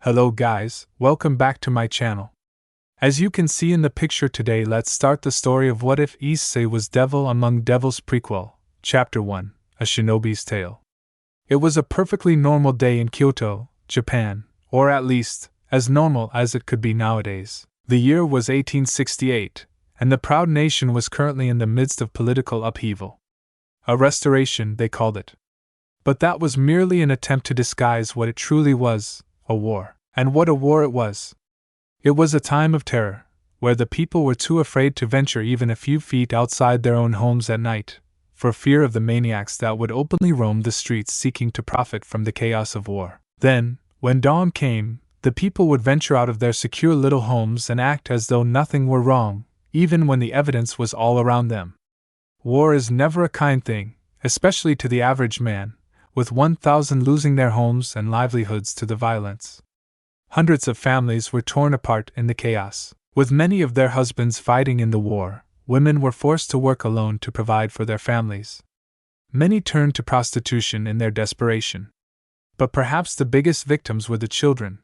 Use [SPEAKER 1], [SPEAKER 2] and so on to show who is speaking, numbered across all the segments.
[SPEAKER 1] Hello guys, welcome back to my channel. As you can see in the picture today, let's start the story of What If Issei Was Devil Among Devils Prequel, Chapter 1, A Shinobi's Tale. It was a perfectly normal day in Kyoto, Japan, or at least, as normal as it could be nowadays. The year was 1868, and the proud nation was currently in the midst of political upheaval. A restoration, they called it. But that was merely an attempt to disguise what it truly was, a war. And what a war it was! It was a time of terror, where the people were too afraid to venture even a few feet outside their own homes at night, for fear of the maniacs that would openly roam the streets seeking to profit from the chaos of war. Then, when dawn came, the people would venture out of their secure little homes and act as though nothing were wrong, even when the evidence was all around them. War is never a kind thing, especially to the average man, with 1,000 losing their homes and livelihoods to the violence. Hundreds of families were torn apart in the chaos. With many of their husbands fighting in the war, women were forced to work alone to provide for their families. Many turned to prostitution in their desperation. But perhaps the biggest victims were the children.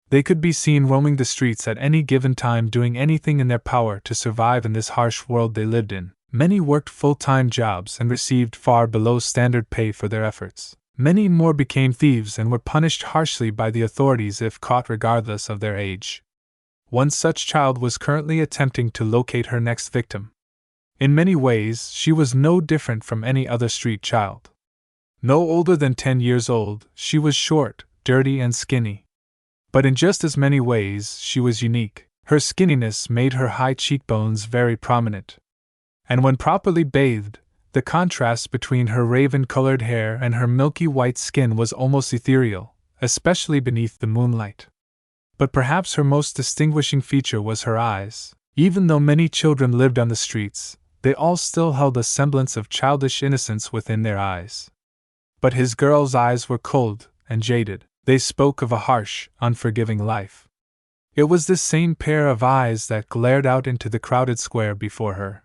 [SPEAKER 1] They could be seen roaming the streets at any given time, doing anything in their power to survive in this harsh world they lived in. Many worked full-time jobs and received far below standard pay for their efforts. Many more became thieves and were punished harshly by the authorities if caught, regardless of their age. One such child was currently attempting to locate her next victim. In many ways, she was no different from any other street child. No older than 10 years old, she was short, dirty, and skinny. But in just as many ways, she was unique. Her skinniness made her high cheekbones very prominent. And when properly bathed, the contrast between her raven-colored hair and her milky white skin was almost ethereal, especially beneath the moonlight. But perhaps her most distinguishing feature was her eyes. Even though many children lived on the streets, they all still held a semblance of childish innocence within their eyes. But his girl's eyes were cold and jaded. They spoke of a harsh, unforgiving life. It was this same pair of eyes that glared out into the crowded square before her.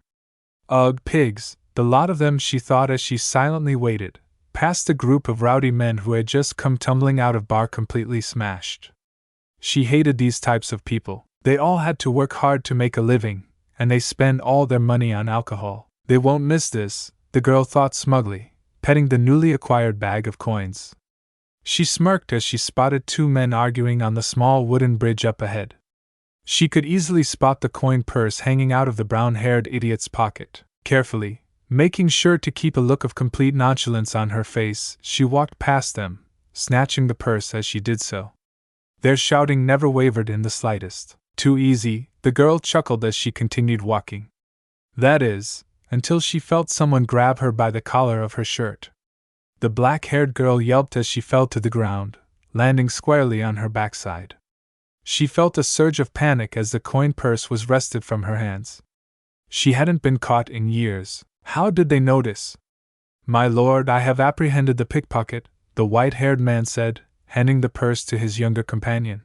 [SPEAKER 1] Ugh, pigs, the lot of them, she thought as she silently waited, past a group of rowdy men who had just come tumbling out of bar completely smashed. She hated these types of people. They all had to work hard to make a living, and they spend all their money on alcohol. They won't miss this, the girl thought smugly, petting the newly acquired bag of coins. She smirked as she spotted two men arguing on the small wooden bridge up ahead. She could easily spot the coin purse hanging out of the brown-haired idiot's pocket. Carefully, making sure to keep a look of complete nonchalance on her face, she walked past them, snatching the purse as she did so. Their shouting never wavered in the slightest. Too easy, the girl chuckled as she continued walking. That is, until she felt someone grab her by the collar of her shirt. The black-haired girl yelped as she fell to the ground, landing squarely on her backside. She felt a surge of panic as the coin purse was wrested from her hands. She hadn't been caught in years. How did they notice? My lord, I have apprehended the pickpocket, the white-haired man said, handing the purse to his younger companion.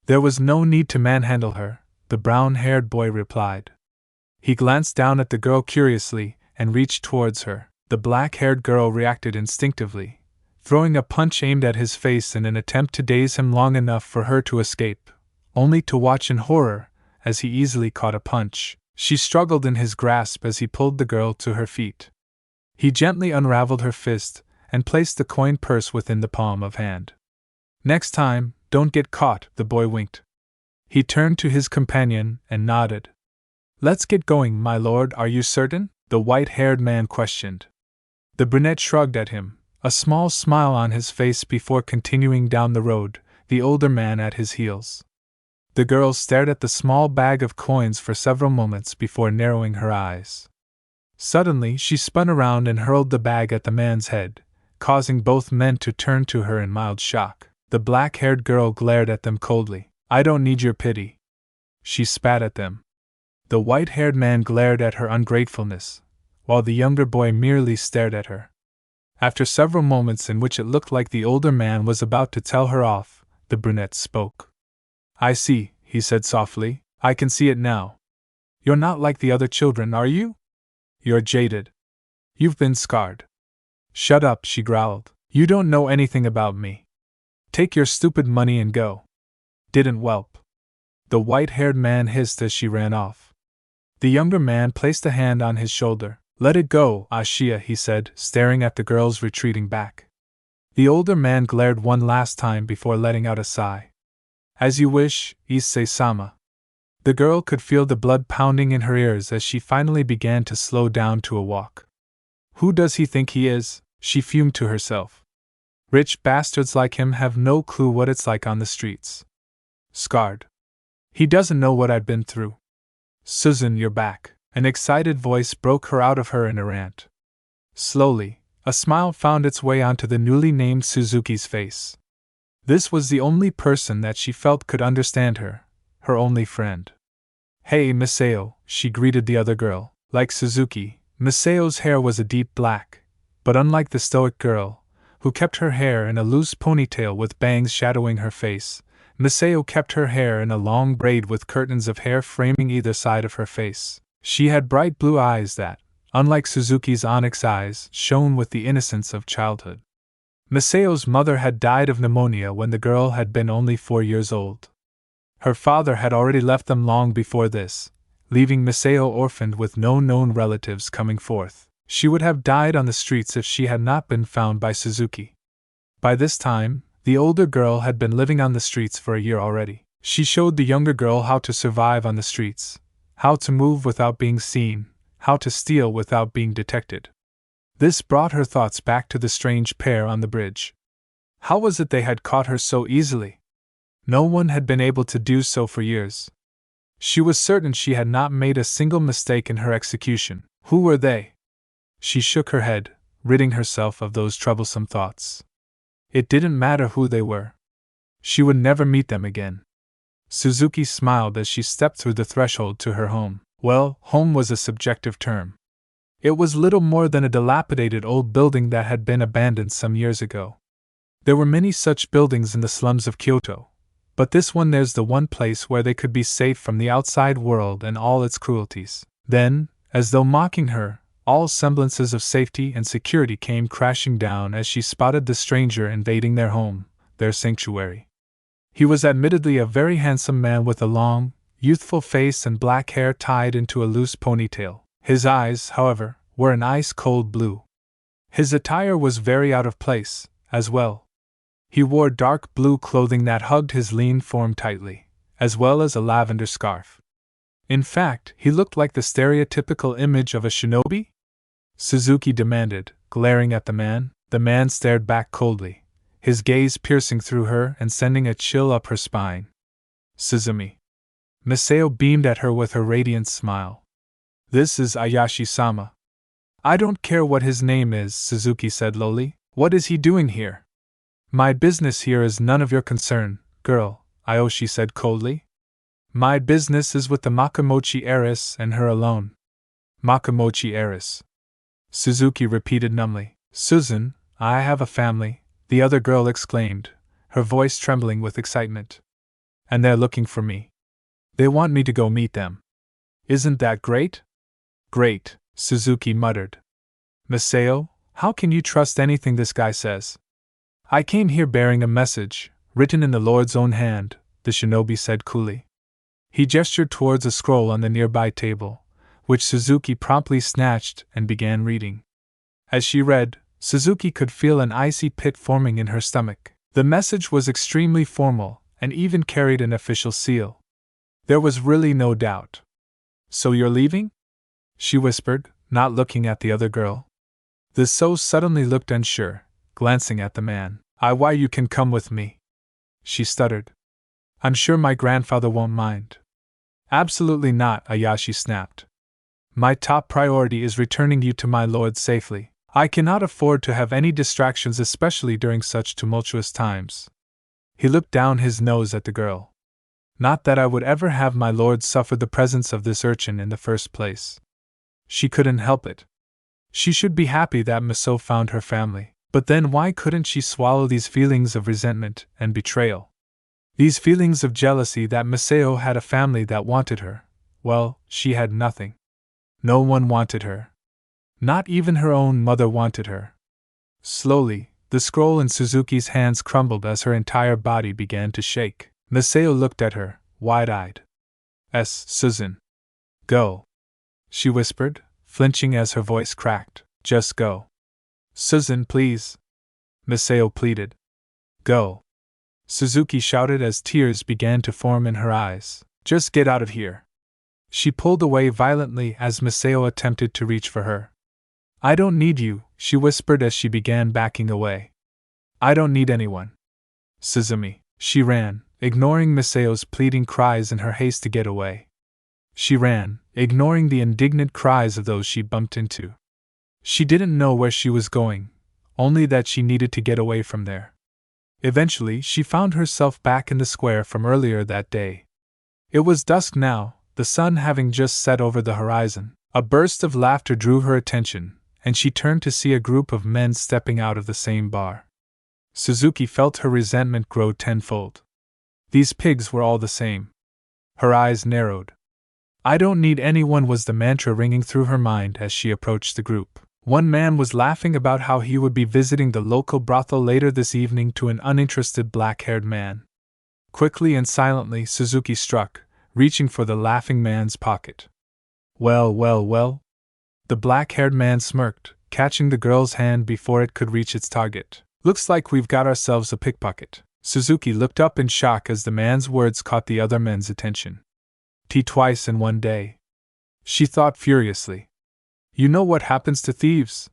[SPEAKER 1] There was no need to manhandle her, the brown-haired boy replied. He glanced down at the girl curiously and reached towards her. The black-haired girl reacted instinctively, throwing a punch aimed at his face in an attempt to daze him long enough for her to escape, only to watch in horror as he easily caught a punch. She struggled in his grasp as he pulled the girl to her feet. He gently unraveled her fist and placed the coin purse within the palm of hand. Next time, don't get caught, the boy winked. He turned to his companion and nodded. Let's get going, my lord, are you certain? The white-haired man questioned. The brunette shrugged at him, a small smile on his face before continuing down the road, the older man at his heels. The girl stared at the small bag of coins for several moments before narrowing her eyes. Suddenly, she spun around and hurled the bag at the man's head, causing both men to turn to her in mild shock. The black-haired girl glared at them coldly. I don't need your pity. She spat at them. The white-haired man glared at her ungratefulness, while the younger boy merely stared at her. After several moments in which it looked like the older man was about to tell her off, the brunette spoke. I see, he said softly. I can see it now. You're not like the other children, are you? You're jaded. You've been scarred. Shut up, she growled. You don't know anything about me. Take your stupid money and go. Didn't whelp. The white-haired man hissed as she ran off. The younger man placed a hand on his shoulder. Let it go, Ashia, he said, staring at the girls retreating back. The older man glared one last time before letting out a sigh. As you wish, Issei-sama. The girl could feel the blood pounding in her ears as she finally began to slow down to a walk. Who does he think he is? She fumed to herself. Rich bastards like him have no clue what it's like on the streets. Scarred. He doesn't know what I've been through. Susan, you're back. An excited voice broke her out of her in a rant. Slowly, a smile found its way onto the newly named Suzuki's face. This was the only person that she felt could understand her, her only friend. Hey, Miseo, she greeted the other girl. Like Suzuki, Miseo's hair was a deep black, but unlike the stoic girl, who kept her hair in a loose ponytail with bangs shadowing her face, Miseo kept her hair in a long braid with curtains of hair framing either side of her face. She had bright blue eyes that, unlike Suzuki's onyx eyes, shone with the innocence of childhood. Miseo's mother had died of pneumonia when the girl had been only 4 years old. Her father had already left them long before this, leaving Miseo orphaned with no known relatives coming forth. She would have died on the streets if she had not been found by Suzuki. By this time, the older girl had been living on the streets for a year already. She showed the younger girl how to survive on the streets, how to move without being seen, how to steal without being detected. This brought her thoughts back to the strange pair on the bridge. How was it they had caught her so easily? No one had been able to do so for years. She was certain she had not made a single mistake in her execution. Who were they? She shook her head, ridding herself of those troublesome thoughts. It didn't matter who they were. She would never meet them again. Suzuki smiled as she stepped through the threshold to her home. Well, home was a subjective term. It was little more than a dilapidated old building that had been abandoned some years ago. There were many such buildings in the slums of Kyoto, but this one there's the one place where they could be safe from the outside world and all its cruelties. Then, as though mocking her, all semblances of safety and security came crashing down as she spotted the stranger invading their home, their sanctuary. He was admittedly a very handsome man with a long, youthful face and black hair tied into a loose ponytail. His eyes, however, were an ice-cold blue. His attire was very out of place, as well. He wore dark blue clothing that hugged his lean form tightly, as well as a lavender scarf. In fact, he looked like the stereotypical image of a shinobi? Suzuki demanded, glaring at the man. The man stared back coldly, his gaze piercing through her and sending a chill up her spine. Suzumi. Miseo beamed at her with her radiant smile. This is Ayashi-sama. I don't care what his name is, Suzuki said lowly. What is he doing here? My business here is none of your concern, girl, Aoshi said coldly. My business is with the Makamochi heiress and her alone. Makamochi heiress. Suzuki repeated numbly. Susan, I have a family, the other girl exclaimed, her voice trembling with excitement. And they're looking for me. They want me to go meet them. Isn't that great? Great, Suzuki muttered. Miseo, how can you trust anything this guy says? I came here bearing a message, written in the Lord's own hand, the shinobi said coolly. He gestured towards a scroll on the nearby table, which Suzuki promptly snatched and began reading. As she read, Suzuki could feel an icy pit forming in her stomach. The message was extremely formal, and even carried an official seal. There was really no doubt. So you're leaving? She whispered, not looking at the other girl. The so suddenly looked unsure, glancing at the man. Why you can come with me. She stuttered. I'm sure my grandfather won't mind. Absolutely not, Ayashi snapped. My top priority is returning you to my lord safely. I cannot afford to have any distractions, especially during such tumultuous times. He looked down his nose at the girl. Not that I would ever have my lord suffer the presence of this urchin in the first place. She couldn't help it. She should be happy that Miseo found her family, but then why couldn't she swallow these feelings of resentment and betrayal? These feelings of jealousy that Miseo had a family that wanted her. Well, she had nothing. No one wanted her. Not even her own mother wanted her. Slowly, the scroll in Suzuki's hands crumbled as her entire body began to shake. Masao looked at her, wide-eyed. Susan. Go. She whispered, flinching as her voice cracked. Just go. Susan, please. Masao pleaded. Go. Suzuki shouted as tears began to form in her eyes. Just get out of here. She pulled away violently as Masao attempted to reach for her. I don't need you, she whispered as she began backing away. I don't need anyone. Suzumi. She ran, ignoring Masao's pleading cries in her haste to get away. She ran, ignoring the indignant cries of those she bumped into. She didn't know where she was going, only that she needed to get away from there. Eventually, she found herself back in the square from earlier that day. It was dusk now, the sun having just set over the horizon. A burst of laughter drew her attention, and she turned to see a group of men stepping out of the same bar. Suzuki felt her resentment grow tenfold. These pigs were all the same. Her eyes narrowed. I don't need anyone was the mantra ringing through her mind as she approached the group. One man was laughing about how he would be visiting the local brothel later this evening to an uninterested black-haired man. Quickly and silently Suzuki struck, reaching for the laughing man's pocket. Well, well, well. The black-haired man smirked, catching the girl's hand before it could reach its target. Looks like we've got ourselves a pickpocket. Suzuki looked up in shock as the man's words caught the other men's attention. Twice in one day. She thought furiously. You know what happens to thieves?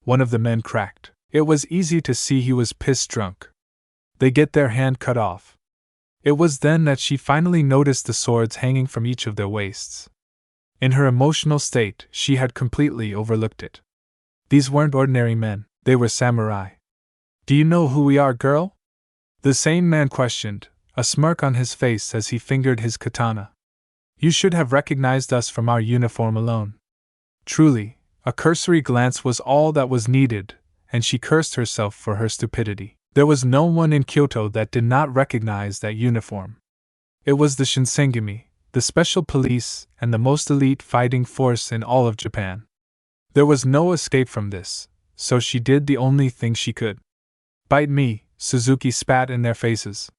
[SPEAKER 1] One of the men cracked. It was easy to see he was piss drunk. They get their hand cut off. It was then that she finally noticed the swords hanging from each of their waists. In her emotional state, she had completely overlooked it. These weren't ordinary men, they were samurai. Do you know who we are, girl? The same man questioned, a smirk on his face as he fingered his katana. You should have recognized us from our uniform alone. Truly, a cursory glance was all that was needed, and she cursed herself for her stupidity. There was no one in Kyoto that did not recognize that uniform. It was the Shinsengumi, the special police, and the most elite fighting force in all of Japan. There was no escape from this, so she did the only thing she could. Bite me, Suzuki spat in their faces.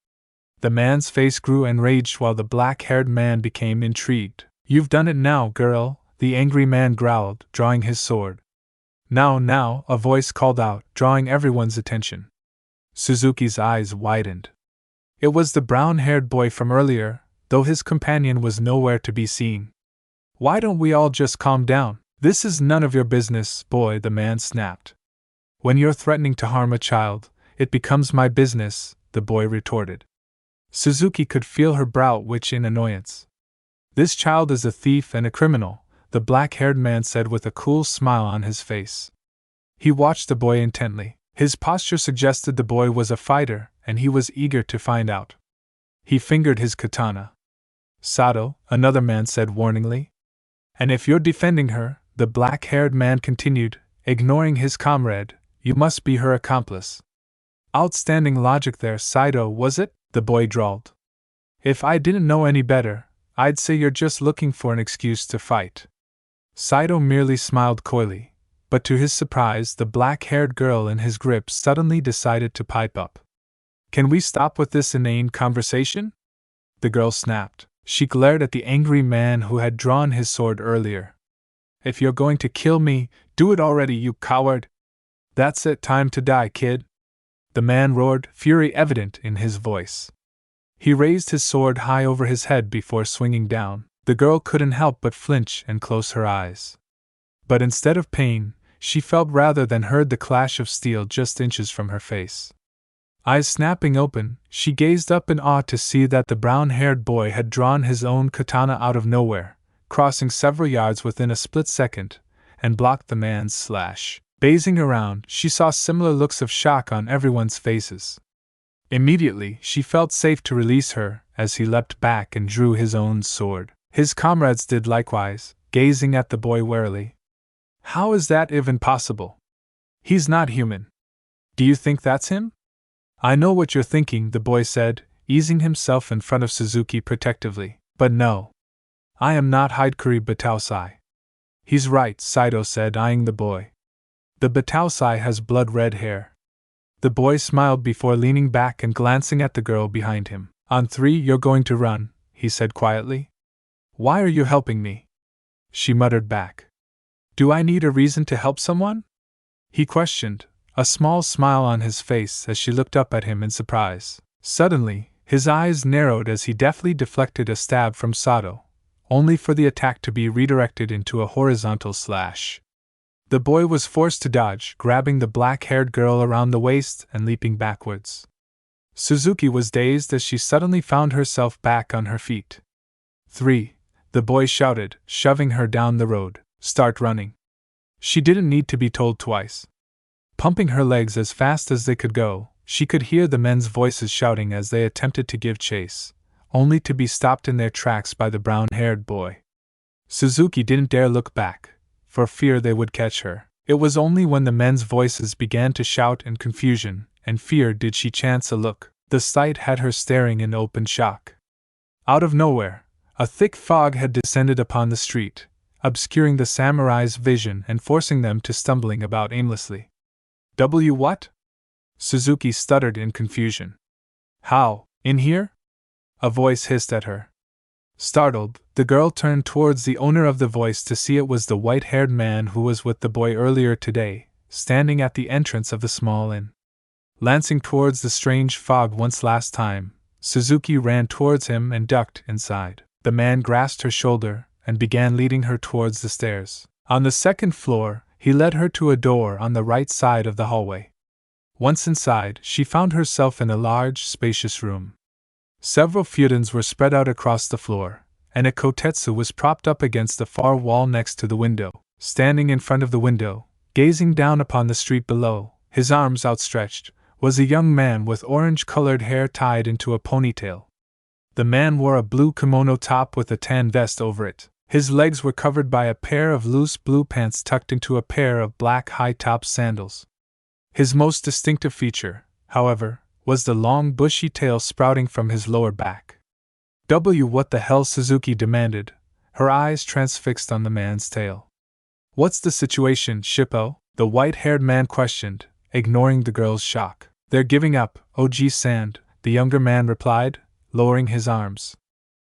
[SPEAKER 1] The man's face grew enraged while the black-haired man became intrigued. You've done it now, girl, the angry man growled, drawing his sword. Now, a voice called out, drawing everyone's attention. Suzuki's eyes widened. It was the brown-haired boy from earlier, though his companion was nowhere to be seen. Why don't we all just calm down? This is none of your business, boy, the man snapped. When you're threatening to harm a child, it becomes my business, the boy retorted. Suzuki could feel her brow twitch in annoyance. This child is a thief and a criminal, the black-haired man said with a cool smile on his face. He watched the boy intently. His posture suggested the boy was a fighter, and he was eager to find out. He fingered his katana. Sato, another man said warningly. And if you're defending her, the black-haired man continued, ignoring his comrade, you must be her accomplice. Outstanding logic there, Saito, was it? The boy drawled. If I didn't know any better, I'd say you're just looking for an excuse to fight. Saito merely smiled coyly, but to his surprise the black-haired girl in his grip suddenly decided to pipe up. Can we stop with this inane conversation? The girl snapped. She glared at the angry man who had drawn his sword earlier. If you're going to kill me, do it already, you coward! That's it, time to die, kid! The man roared, fury evident in his voice. He raised his sword high over his head before swinging down. The girl couldn't help but flinch and close her eyes. But instead of pain, she felt rather than heard the clash of steel just inches from her face. Eyes snapping open, she gazed up in awe to see that the brown-haired boy had drawn his own katana out of nowhere, crossing several yards within a split second, and blocked the man's slash. Gazing around, she saw similar looks of shock on everyone's faces. Immediately, she felt safe to release her, as he leapt back and drew his own sword. His comrades did likewise, gazing at the boy warily. How is that even possible? He's not human. Do you think that's him? I know what you're thinking, the boy said, easing himself in front of Suzuki protectively. But no. I am not Hidekuri Batausai. He's right, Saito said, eyeing the boy. The Batausai has blood-red hair. The boy smiled before leaning back and glancing at the girl behind him. On 3, you're going to run, he said quietly. Why are you helping me? She muttered back. Do I need a reason to help someone? He questioned, a small smile on his face as she looked up at him in surprise. Suddenly, his eyes narrowed as he deftly deflected a stab from Sato, only for the attack to be redirected into a horizontal slash. The boy was forced to dodge, grabbing the black-haired girl around the waist and leaping backwards. Suzuki was dazed as she suddenly found herself back on her feet. 3, the boy shouted, shoving her down the road. Start running. She didn't need to be told twice. Pumping her legs as fast as they could go, she could hear the men's voices shouting as they attempted to give chase, only to be stopped in their tracks by the brown-haired boy. Suzuki didn't dare look back, for fear they would catch her. It was only when the men's voices began to shout in confusion and fear did she chance a look. The sight had her staring in open shock. Out of nowhere, a thick fog had descended upon the street, obscuring the samurai's vision and forcing them to stumbling about aimlessly. What? Suzuki stuttered in confusion. How, in here? A voice hissed at her. Startled, the girl turned towards the owner of the voice to see it was the white-haired man who was with the boy earlier today, standing at the entrance of the small inn. Lancing towards the strange fog once last time, Suzuki ran towards him and ducked inside. The man grasped her shoulder and began leading her towards the stairs. On the second floor, he led her to a door on the right side of the hallway. Once inside, she found herself in a large, spacious room. Several futons were spread out across the floor, and a kotetsu was propped up against the far wall next to the window. Standing in front of the window, gazing down upon the street below, his arms outstretched, was a young man with orange-colored hair tied into a ponytail. The man wore a blue kimono top with a tan vest over it. His legs were covered by a pair of loose blue pants tucked into a pair of black high-top sandals. His most distinctive feature, however, was the long bushy tail sprouting from his lower back. What the hell? Suzuki demanded, her eyes transfixed on the man's tail. What's the situation, Shippo? The white-haired man questioned, ignoring the girl's shock. They're giving up, OG-san, the younger man replied, lowering his arms.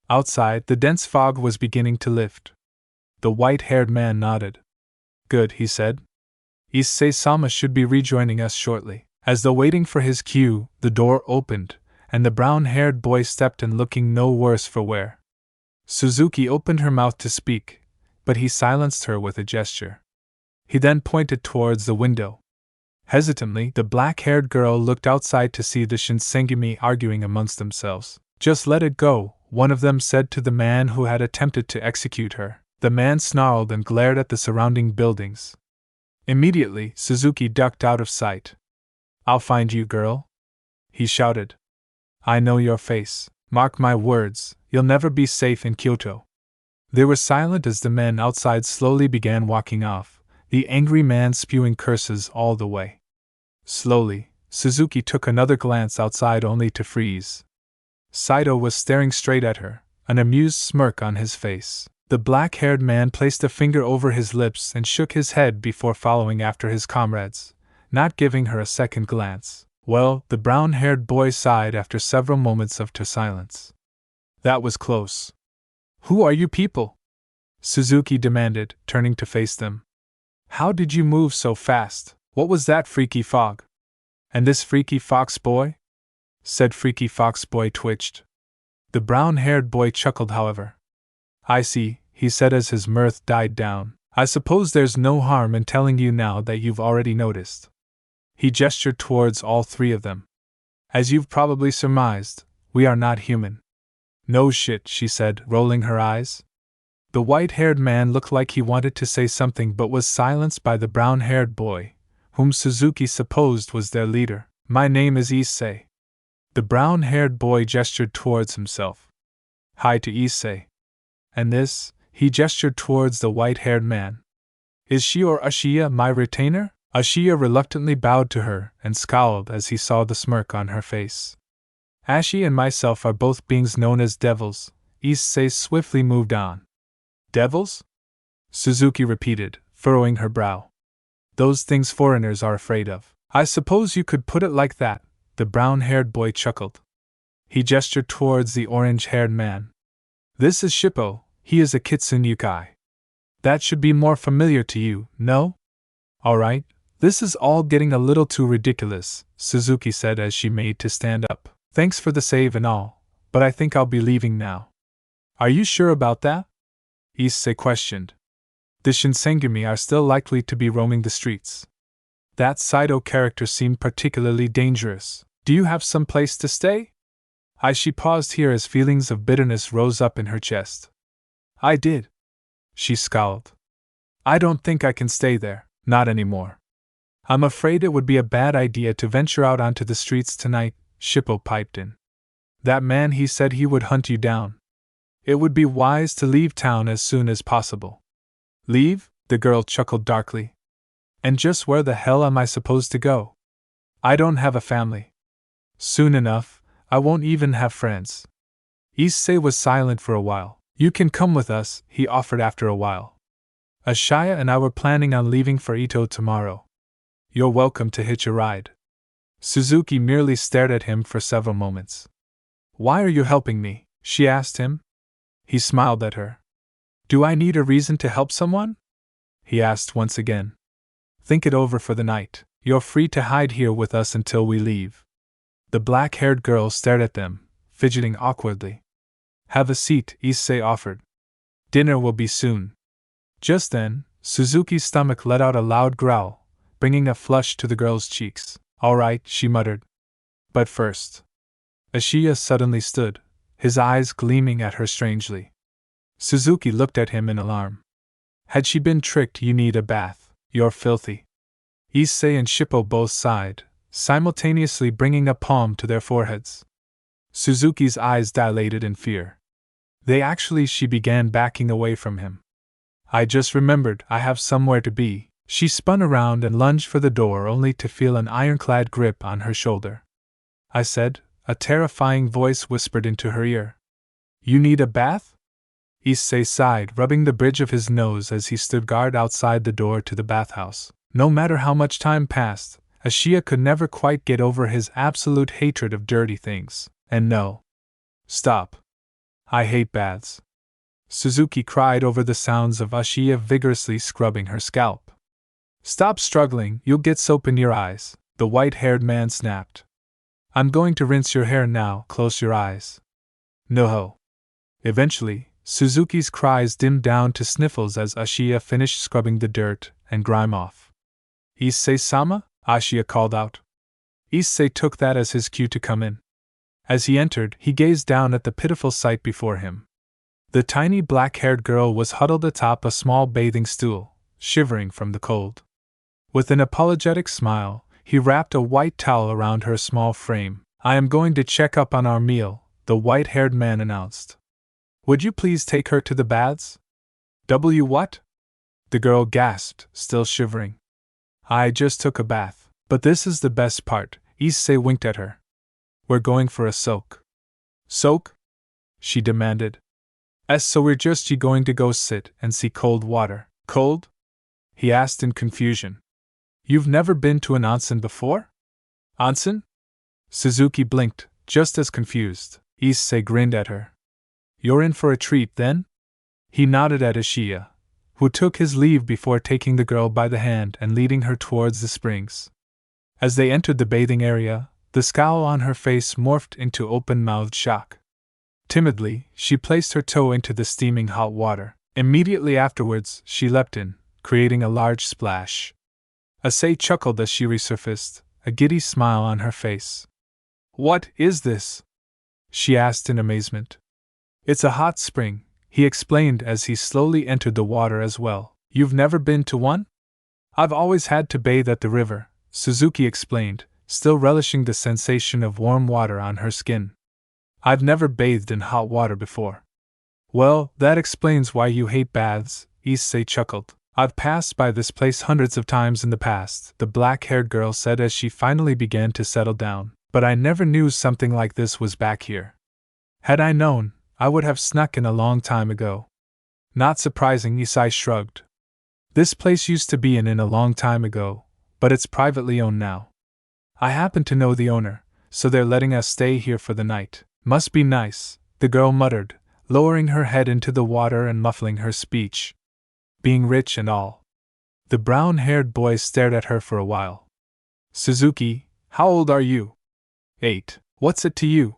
[SPEAKER 1] Outside, the dense fog was beginning to lift. The white-haired man nodded. Good, he said. Issei-sama should be rejoining us shortly. As though waiting for his cue, the door opened, and the brown-haired boy stepped in looking no worse for wear. Suzuki opened her mouth to speak, but he silenced her with a gesture. He then pointed towards the window. Hesitantly, the black-haired girl looked outside to see the Shinsengumi arguing amongst themselves. Just let it go, one of them said to the man who had attempted to execute her. The man snarled and glared at the surrounding buildings. Immediately, Suzuki ducked out of sight. I'll find you, girl, he shouted. I know your face. Mark my words, you'll never be safe in Kyoto. They were silent as the men outside slowly began walking off, the angry man spewing curses all the way. Slowly, Suzuki took another glance outside only to freeze. Saito was staring straight at her, an amused smirk on his face. The black-haired man placed a finger over his lips and shook his head before following after his comrades, not giving her a second glance. Well, the brown-haired boy sighed after several moments of silence. That was close. Who are you people? Suzuki demanded, turning to face them. How did you move so fast? What was that freaky fog? And this freaky fox boy? Said freaky fox boy twitched. The brown-haired boy chuckled, however. I see, he said as his mirth died down. I suppose there's no harm in telling you now that you've already noticed. He gestured towards all three of them. As you've probably surmised, we are not human. No shit, she said, rolling her eyes. The white-haired man looked like he wanted to say something but was silenced by the brown-haired boy, whom Suzuki supposed was their leader. My name is Issei. The brown-haired boy gestured towards himself. Hi to Issei. And this, he gestured towards the white-haired man. Is she or Ashiya my retainer? Ashiya reluctantly bowed to her and scowled as he saw the smirk on her face. Ashi and myself are both beings known as devils. Issei swiftly moved on. Devils? Suzuki repeated, furrowing her brow. Those things foreigners are afraid of. I suppose you could put it like that, the brown-haired boy chuckled. He gestured towards the orange-haired man. This is Shippo, he is a kitsune yukai. That should be more familiar to you, no? Alright, this is all getting a little too ridiculous, Suzuki said as she made to stand up. Thanks for the save and all, but I think I'll be leaving now. Are you sure about that? Issei questioned. The Shinsengumi are still likely to be roaming the streets. That Saito character seemed particularly dangerous. Do you have some place to stay? She paused here as feelings of bitterness rose up in her chest. I did. She scowled. I don't think I can stay there, not anymore. I'm afraid it would be a bad idea to venture out onto the streets tonight, Shippo piped in. That man, he said he would hunt you down. It would be wise to leave town as soon as possible. Leave? The girl chuckled darkly. And just where the hell am I supposed to go? I don't have a family. Soon enough, I won't even have friends. Issei was silent for a while. You can come with us, he offered after a while. Ashaya and I were planning on leaving for Ito tomorrow. You're welcome to hitch a ride. Suzuki merely stared at him for several moments. Why are you helping me? She asked him. He smiled at her. Do I need a reason to help someone? He asked once again. Think it over for the night. You're free to hide here with us until we leave. The black-haired girl stared at them, fidgeting awkwardly. Have a seat, Issei offered. Dinner will be soon. Just then, Suzuki's stomach let out a loud growl, bringing a flush to the girl's cheeks. All right, she muttered. But first. Ashiya suddenly stood, his eyes gleaming at her strangely. Suzuki looked at him in alarm. Had she been tricked? You need a bath. You're filthy. Issei and Shippo both sighed, simultaneously bringing a palm to their foreheads. Suzuki's eyes dilated in fear. She began backing away from him. I just remembered I have somewhere to be. She spun around and lunged for the door only to feel an ironclad grip on her shoulder. I said, a terrifying voice whispered into her ear. You need a bath? Issei sighed, rubbing the bridge of his nose as he stood guard outside the door to the bathhouse. No matter how much time passed, Ashiya could never quite get over his absolute hatred of dirty things. And no. Stop. I hate baths. Suzuki cried over the sounds of Ashiya vigorously scrubbing her scalp. Stop struggling, you'll get soap in your eyes, the white-haired man snapped. I'm going to rinse your hair now, close your eyes. No. Eventually, Suzuki's cries dimmed down to sniffles as Ashiya finished scrubbing the dirt and grime off. Issei-sama? Ashiya called out. Issei took that as his cue to come in. As he entered, he gazed down at the pitiful sight before him. The tiny black-haired girl was huddled atop a small bathing stool, shivering from the cold. With an apologetic smile, he wrapped a white towel around her small frame. I am going to check up on our meal, the white-haired man announced. Would you please take her to the baths? What? The girl gasped, still shivering. I just took a bath. But this is the best part, Issei winked at her. We're going for a soak. Soak? She demanded. So we're just going to go sit and see cold water. Cold? He asked in confusion. You've never been to an onsen before? Onsen? Suzuki blinked, just as confused. Issei grinned at her. You're in for a treat, then? He nodded at Ashiya, who took his leave before taking the girl by the hand and leading her towards the springs. As they entered the bathing area, the scowl on her face morphed into open-mouthed shock. Timidly, she placed her toe into the steaming hot water. Immediately afterwards, she leapt in, creating a large splash. Issei chuckled as she resurfaced, a giddy smile on her face. What is this? She asked in amazement. It's a hot spring, he explained as he slowly entered the water as well. You've never been to one? I've always had to bathe at the river, Suzuki explained, still relishing the sensation of warm water on her skin. I've never bathed in hot water before. Well, that explains why you hate baths, Issei chuckled. I've passed by this place hundreds of times in the past, the black-haired girl said as she finally began to settle down, but I never knew something like this was back here. Had I known, I would have snuck in a long time ago. Not surprising, Issei shrugged. This place used to be an inn a long time ago, but it's privately owned now. I happen to know the owner, so they're letting us stay here for the night. Must be nice, the girl muttered, lowering her head into the water and muffling her speech. Being rich and all. The brown-haired boy stared at her for a while. Suzuki, how old are you? 8. What's it to you?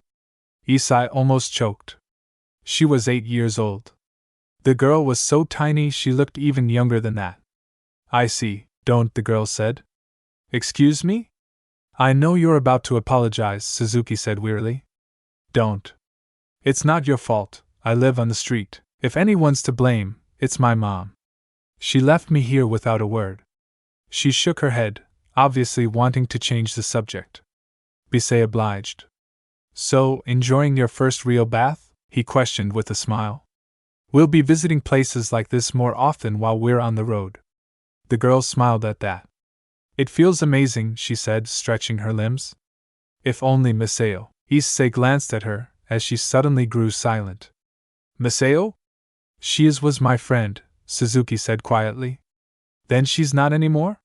[SPEAKER 1] Issei almost choked. She was 8 years old. The girl was so tiny she looked even younger than that. I see, don't, the girl said. Excuse me? I know you're about to apologize, Suzuki said wearily. Don't. It's not your fault, I live on the street. If anyone's to blame, it's my mom. She left me here without a word. She shook her head, obviously wanting to change the subject. Issei obliged. So, enjoying your first real bath? He questioned with a smile. We'll be visiting places like this more often while we're on the road. The girl smiled at that. It feels amazing, she said, stretching her limbs. If only Masao. Issei glanced at her, as she suddenly grew silent. Masao? She was my friend, Suzuki said quietly. Then she's not anymore?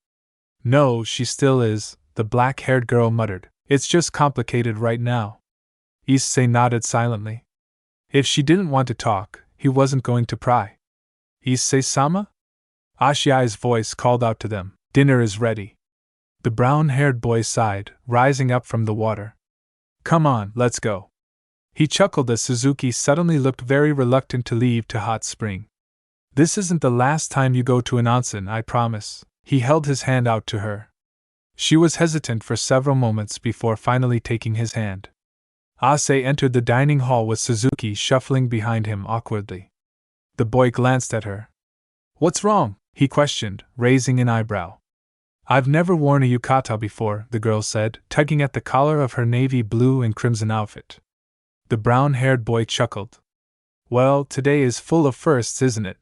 [SPEAKER 1] No, she still is, the black-haired girl muttered. It's just complicated right now. Issei nodded silently. If she didn't want to talk, he wasn't going to pry. Issei-sama? Ashiai's voice called out to them. Dinner is ready. The brown-haired boy sighed, rising up from the water. Come on, let's go. He chuckled as Suzuki suddenly looked very reluctant to leave to Hot Spring. This isn't the last time you go to an onsen, I promise. He held his hand out to her. She was hesitant for several moments before finally taking his hand. Issei entered the dining hall with Suzuki shuffling behind him awkwardly. The boy glanced at her. What's wrong? He questioned, raising an eyebrow. I've never worn a yukata before, the girl said, tugging at the collar of her navy blue and crimson outfit. The brown-haired boy chuckled. Well, today is full of firsts, isn't it?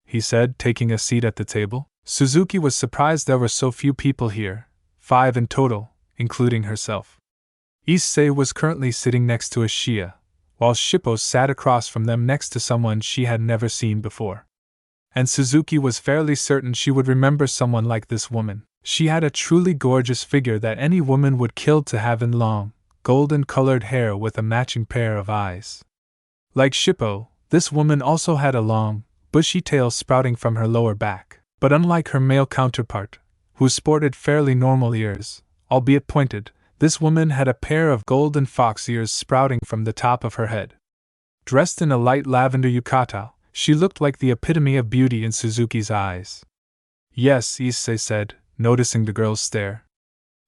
[SPEAKER 1] He said, taking a seat at the table. Suzuki was surprised there were so few people here, 5 in total, including herself. Issei was currently sitting next to Ashiya, while Shippo sat across from them next to someone she had never seen before. And Suzuki was fairly certain she would remember someone like this woman. She had a truly gorgeous figure that any woman would kill to have, in long, golden-colored hair with a matching pair of eyes. Like Shippo, this woman also had a long, bushy tail sprouting from her lower back, but unlike her male counterpart, who sported fairly normal ears, albeit pointed, this woman had a pair of golden fox ears sprouting from the top of her head. Dressed in a light lavender yukata, she looked like the epitome of beauty in Suzuki's eyes. Yes, Issei said, noticing the girl's stare.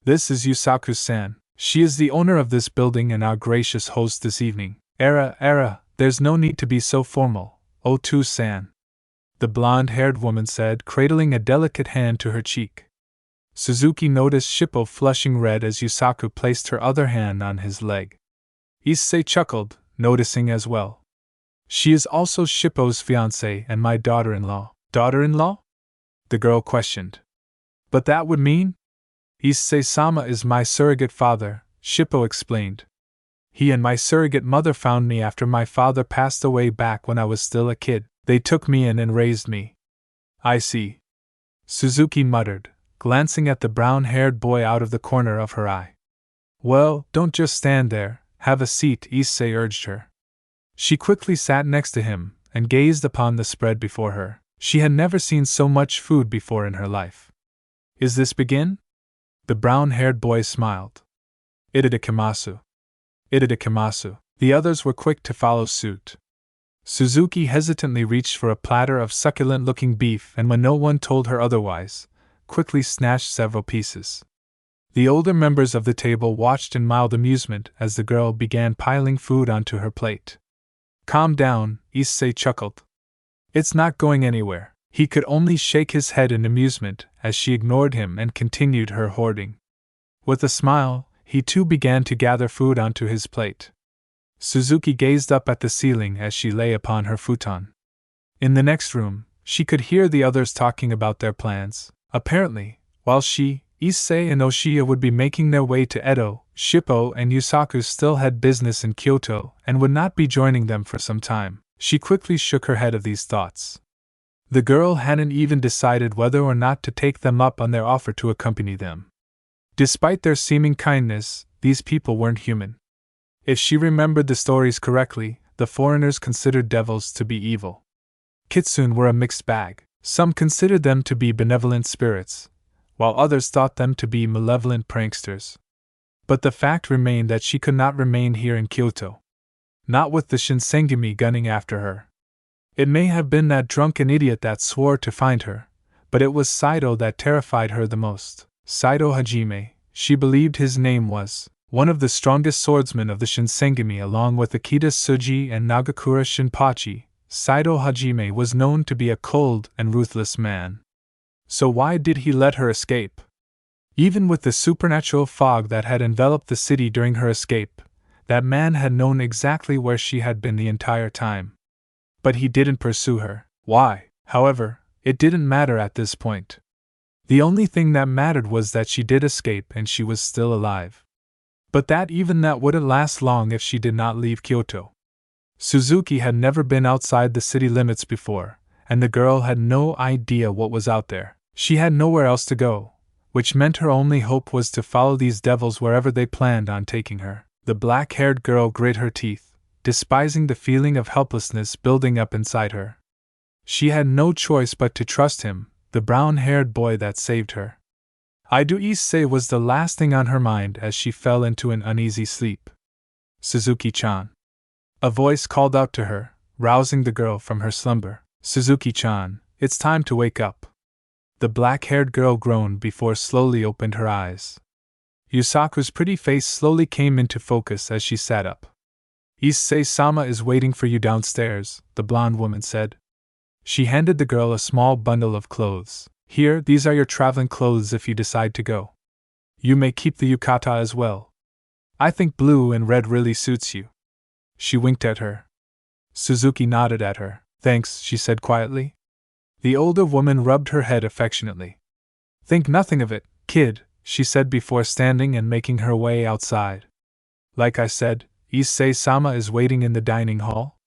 [SPEAKER 1] This is Yusaku-san. She is the owner of this building and our gracious host this evening. Era, there's no need to be so formal, Otu-san. The blonde-haired woman said, cradling a delicate hand to her cheek. Suzuki noticed Shippo flushing red as Yusaku placed her other hand on his leg. Issei chuckled, noticing as well. She is also Shippo's fiancée and my daughter-in-law. Daughter-in-law? The girl questioned. But that would mean? Issei-sama is my surrogate father, Shippo explained. He and my surrogate mother found me after my father passed away back when I was still a kid. They took me in and raised me. I see. Suzuki muttered, glancing at the brown-haired boy out of the corner of her eye. Well, don't just stand there, have a seat, Issei urged her. She quickly sat next to him, and gazed upon the spread before her. She had never seen so much food before in her life. Is this begin? The brown-haired boy smiled. Itadakimasu. Itadakimasu. The others were quick to follow suit. Suzuki hesitantly reached for a platter of succulent-looking beef and when no one told her otherwise, quickly snatched several pieces. The older members of the table watched in mild amusement as the girl began piling food onto her plate. Calm down, Issei chuckled. It's not going anywhere. He could only shake his head in amusement as she ignored him and continued her hoarding. With a smile, he too began to gather food onto his plate. Suzuki gazed up at the ceiling as she lay upon her futon. In the next room, she could hear the others talking about their plans. Apparently, while she, Issei and Oshiya would be making their way to Edo, Shippo and Yusaku still had business in Kyoto and would not be joining them for some time. She quickly shook her head of these thoughts. The girl hadn't even decided whether or not to take them up on their offer to accompany them. Despite their seeming kindness, these people weren't human. If she remembered the stories correctly, the foreigners considered devils to be evil. Kitsune were a mixed bag. Some considered them to be benevolent spirits, while others thought them to be malevolent pranksters. But the fact remained that she could not remain here in Kyoto. Not with the Shinsengumi gunning after her. It may have been that drunken idiot that swore to find her, but it was Saito that terrified her the most. Saito Hajime, she believed his name was, one of the strongest swordsmen of the Shinsengumi along with Akita Tsuji and Nagakura Shinpachi. Saito Hajime was known to be a cold and ruthless man. So why did he let her escape? Even with the supernatural fog that had enveloped the city during her escape, that man had known exactly where she had been the entire time. But he didn't pursue her. Why, however, it didn't matter at this point. The only thing that mattered was that she did escape and she was still alive. But even that wouldn't last long if she did not leave Kyoto. Suzuki had never been outside the city limits before, and the girl had no idea what was out there. She had nowhere else to go, which meant her only hope was to follow these devils wherever they planned on taking her. The black-haired girl grit her teeth, despising the feeling of helplessness building up inside her. She had no choice but to trust him, the brown-haired boy that saved her. Gary-stu Issei was the last thing on her mind as she fell into an uneasy sleep. Suzuki-chan. A voice called out to her, rousing the girl from her slumber. Suzuki-chan, it's time to wake up. The black-haired girl groaned before slowly opened her eyes. Yusaku's pretty face slowly came into focus as she sat up. Issei-sama is waiting for you downstairs, the blonde woman said. She handed the girl a small bundle of clothes. Here, these are your traveling clothes if you decide to go. You may keep the yukata as well. I think blue and red really suits you. She winked at her. Suzuki nodded at her. Thanks, she said quietly. The older woman rubbed her head affectionately. Think nothing of it, kid, she said before standing and making her way outside. Like I said, Issei-sama is waiting in the dining hall.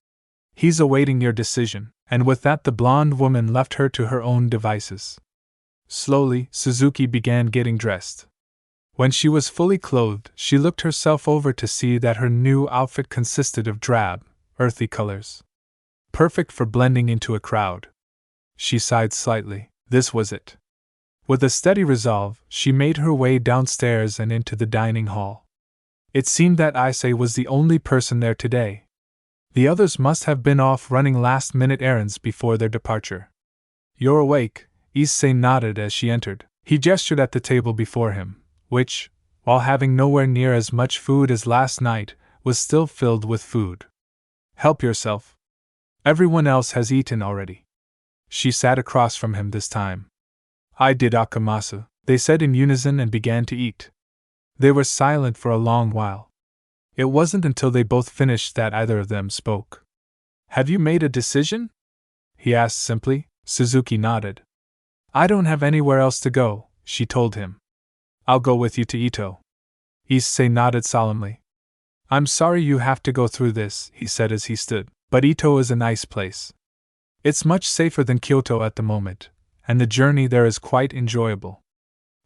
[SPEAKER 1] He's awaiting your decision, and with that the blonde woman left her to her own devices. Slowly, Suzuki began getting dressed. When she was fully clothed, she looked herself over to see that her new outfit consisted of drab, earthy colors. Perfect for blending into a crowd. She sighed slightly. This was it. With a steady resolve, she made her way downstairs and into the dining hall. It seemed that Issei was the only person there today. The others must have been off running last-minute errands before their departure. You're awake, Issei nodded as she entered. He gestured at the table before him, which, while having nowhere near as much food as last night, was still filled with food. Help yourself. Everyone else has eaten already. She sat across from him this time. I did akamasu, they said in unison and began to eat. They were silent for a long while. It wasn't until they both finished that either of them spoke. Have you made a decision? He asked simply. Suzuki nodded. I don't have anywhere else to go, she told him. I'll go with you to Ito. Issei nodded solemnly. I'm sorry you have to go through this, he said as he stood, but Ito is a nice place. It's much safer than Kyoto at the moment, and the journey there is quite enjoyable.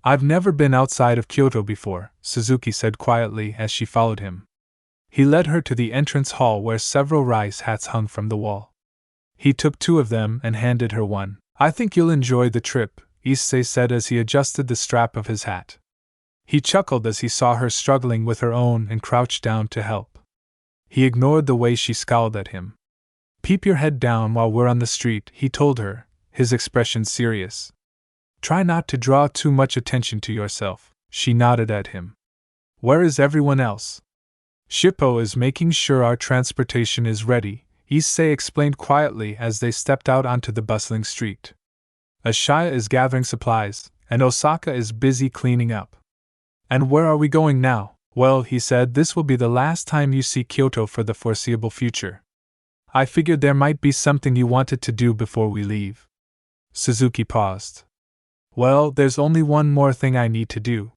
[SPEAKER 1] I've never been outside of Kyoto before, Suzuki said quietly as she followed him. He led her to the entrance hall where several rice hats hung from the wall. He took 2 of them and handed her one. I think you'll enjoy the trip, Issei said as he adjusted the strap of his hat. He chuckled as he saw her struggling with her own and crouched down to help. He ignored the way she scowled at him. Keep your head down while we're on the street, he told her, his expression serious. Try not to draw too much attention to yourself, she nodded at him. Where is everyone else? Shippo is making sure our transportation is ready, Issei explained quietly as they stepped out onto the bustling street. Ashaya is gathering supplies, and Osaka is busy cleaning up. And where are we going now? Well, he said, this will be the last time you see Kyoto for the foreseeable future. I figured there might be something you wanted to do before we leave. Suzuki paused. Well, there's only one more thing I need to do.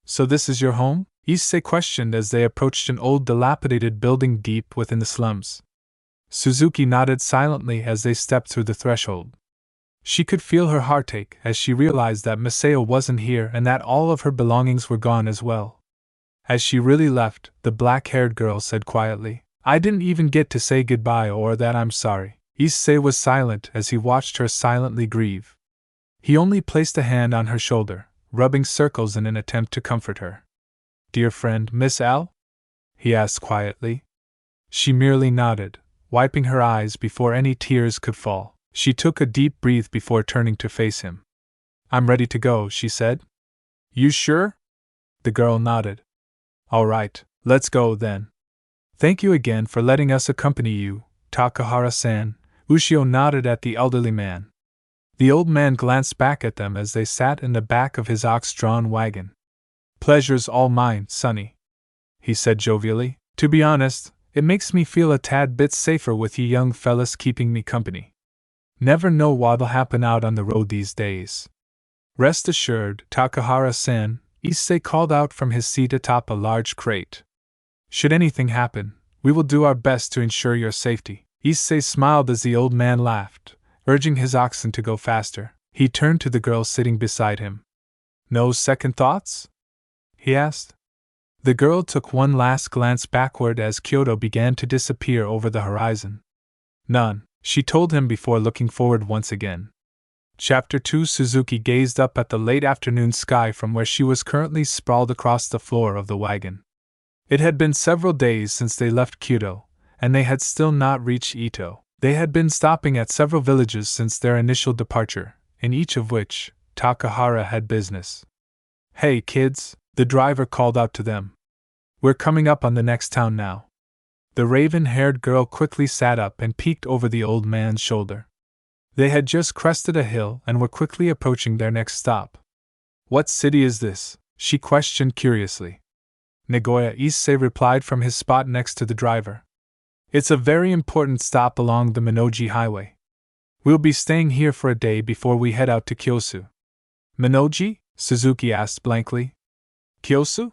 [SPEAKER 1] So this is your home? Issei questioned as they approached an old dilapidated building deep within the slums. Suzuki nodded silently as they stepped through the threshold. She could feel her heart ache as she realized that Masao wasn't here and that all of her belongings were gone as well. As she really left, the black-haired girl said quietly, I didn't even get to say goodbye or that I'm sorry. Issei was silent as he watched her silently grieve. He only placed a hand on her shoulder, rubbing circles in an attempt to comfort her. Dear friend, Miss L? He asked quietly. She merely nodded, wiping her eyes before any tears could fall. She took a deep breath before turning to face him. I'm ready to go, she said. You sure? The girl nodded. All right, let's go then. Thank you again for letting us accompany you, Takahara-san. Ushio nodded at the elderly man. The old man glanced back at them as they sat in the back of his ox-drawn wagon. Pleasure's all mine, Sonny, he said jovially. To be honest, it makes me feel a tad bit safer with you young fellas keeping me company. Never know what'll happen out on the road these days. Rest assured, Takahara-san, Issei called out from his seat atop a large crate. Should anything happen, we will do our best to ensure your safety. Issei smiled as the old man laughed, urging his oxen to go faster. He turned to the girl sitting beside him. No second thoughts? He asked. The girl took one last glance backward as Kyoto began to disappear over the horizon. None, she told him before looking forward once again. Chapter 2. Suzuki gazed up at the late afternoon sky from where she was currently sprawled across the floor of the wagon. It had been several days since they left Kyoto, and they had still not reached Ito. They had been stopping at several villages since their initial departure, in each of which Takahara had business. Hey kids, the driver called out to them. We're coming up on the next town now. The raven-haired girl quickly sat up and peeked over the old man's shoulder. They had just crested a hill and were quickly approaching their next stop. What city is this? She questioned curiously. Nagoya, Issei replied from his spot next to the driver. It's a very important stop along the Minoji Highway. We'll be staying here for a day before we head out to Kyosu. Minoji? Suzuki asked blankly. Kyosu?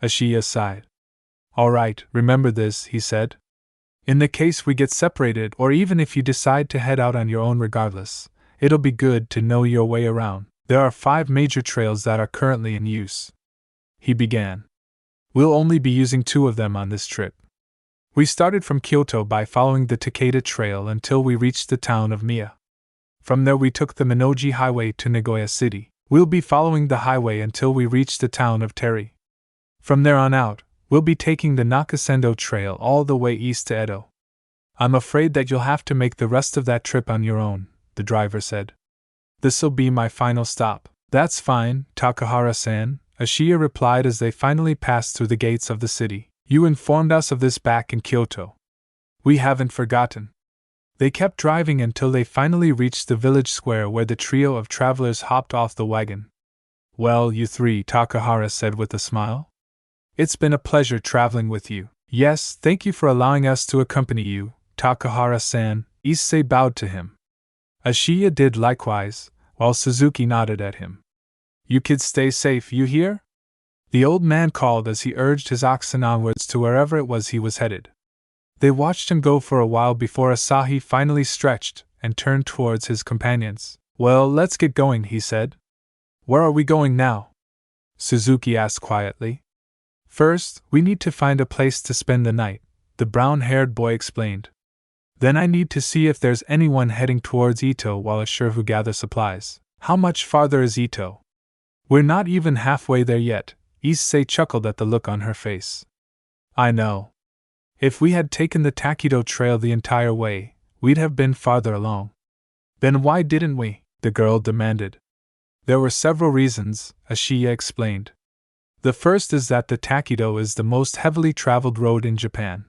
[SPEAKER 1] Ashiya sighed. All right, remember this, he said. In the case we get separated or even if you decide to head out on your own regardless, it'll be good to know your way around. There are 5 major trails that are currently in use. He began. We'll only be using 2 of them on this trip. We started from Kyoto by following the Takeda Trail until we reached the town of Miya. From there we took the Minoji Highway to Nagoya City. We'll be following the highway until we reach the town of Teri. From there on out, we'll be taking the Nakasendo Trail all the way east to Edo. I'm afraid that you'll have to make the rest of that trip on your own, the driver said. This'll be my final stop. That's fine, Takahara-san, Ashiya replied as they finally passed through the gates of the city. You informed us of this back in Kyoto. We haven't forgotten. They kept driving until they finally reached the village square where the trio of travelers hopped off the wagon. Well, you 3, Takahara said with a smile. It's been a pleasure traveling with you. Yes, thank you for allowing us to accompany you, Takahara-san, Issei bowed to him. Ashiya did likewise, while Suzuki nodded at him. You kids stay safe, you hear? The old man called as he urged his oxen onwards to wherever it was he was headed. They watched him go for a while before Asahi finally stretched and turned towards his companions. Well, let's get going, he said. Where are we going now? Suzuki asked quietly. First, we need to find a place to spend the night, the brown-haired boy explained. Then I need to see if there's anyone heading towards Ito while assure who gather supplies. How much farther is Ito? We're not even halfway there yet, Issei chuckled at the look on her face. I know. If we had taken the Takido Trail the entire way, we'd have been farther along. Then why didn't we? The girl demanded. There were several reasons, Ashiya explained. The first is that the Takido is the most heavily traveled road in Japan.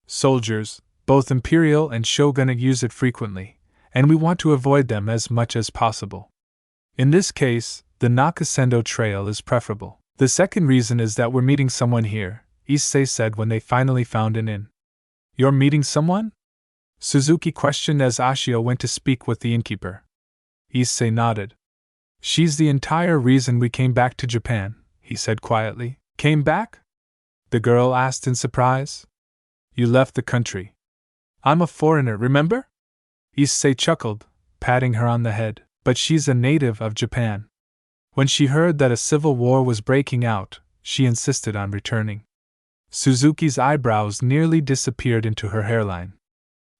[SPEAKER 1] Soldiers, both imperial and shogunate, use it frequently, and we want to avoid them as much as possible. In this case, the Nakasendo Trail is preferable. The second reason is that we're meeting someone here, Issei said when they finally found an inn. You're meeting someone? Suzuki questioned as Ashiya went to speak with the innkeeper. Issei nodded. She's the entire reason we came back to Japan, he said quietly. Came back? The girl asked in surprise. You left the country. I'm a foreigner, remember? Issei chuckled, patting her on the head. But she's a native of Japan. When she heard that a civil war was breaking out, she insisted on returning. Suzuki's eyebrows nearly disappeared into her hairline.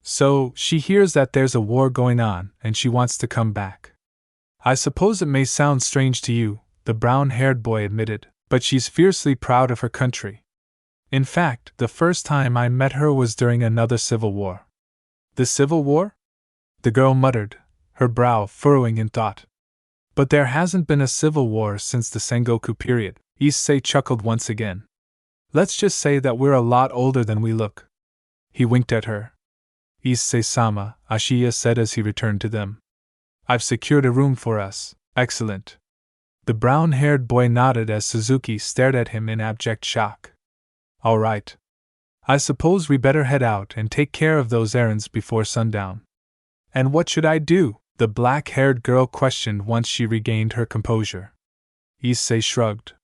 [SPEAKER 1] So, she hears that there's a war going on, and she wants to come back. I suppose it may sound strange to you, the brown-haired boy admitted, but she's fiercely proud of her country. In fact, the first time I met her was during another civil war. The Civil War? The girl muttered, her brow furrowing in thought. But there hasn't been a civil war since the Sengoku period, Issei chuckled once again. Let's just say that we're a lot older than we look. He winked at her. Issei-sama, Ashiya said as he returned to them. I've secured a room for us. Excellent. The brown-haired boy nodded as Suzuki stared at him in abject shock. All right. I suppose we better head out and take care of those errands before sundown. And what should I do? The black-haired girl questioned once she regained her composure. Issei shrugged.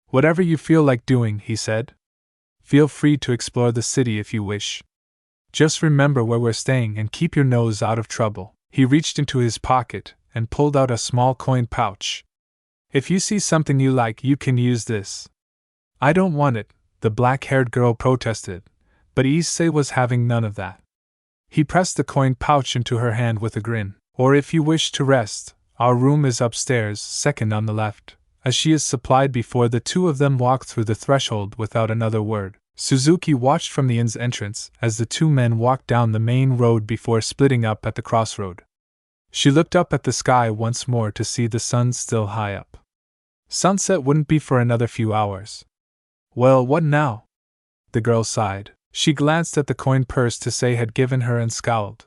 [SPEAKER 1] Whatever you feel like doing, he said. Feel free to explore the city if you wish. Just remember where we're staying and keep your nose out of trouble. He reached into his pocket and pulled out a small coin pouch. If you see something you like, you can use this. I don't want it, the black-haired girl protested, but Issei was having none of that. He pressed the coin pouch into her hand with a grin. Or if you wish to rest, our room is upstairs, second on the left. As she is supplied before the two of them walked through the threshold without another word. Suzuki watched from the inn's entrance as the two men walked down the main road before splitting up at the crossroad. She looked up at the sky once more to see the sun still high up. Sunset wouldn't be for another few hours. Well, what now? The girl sighed. She glanced at the coin purse Issei had given her and scowled.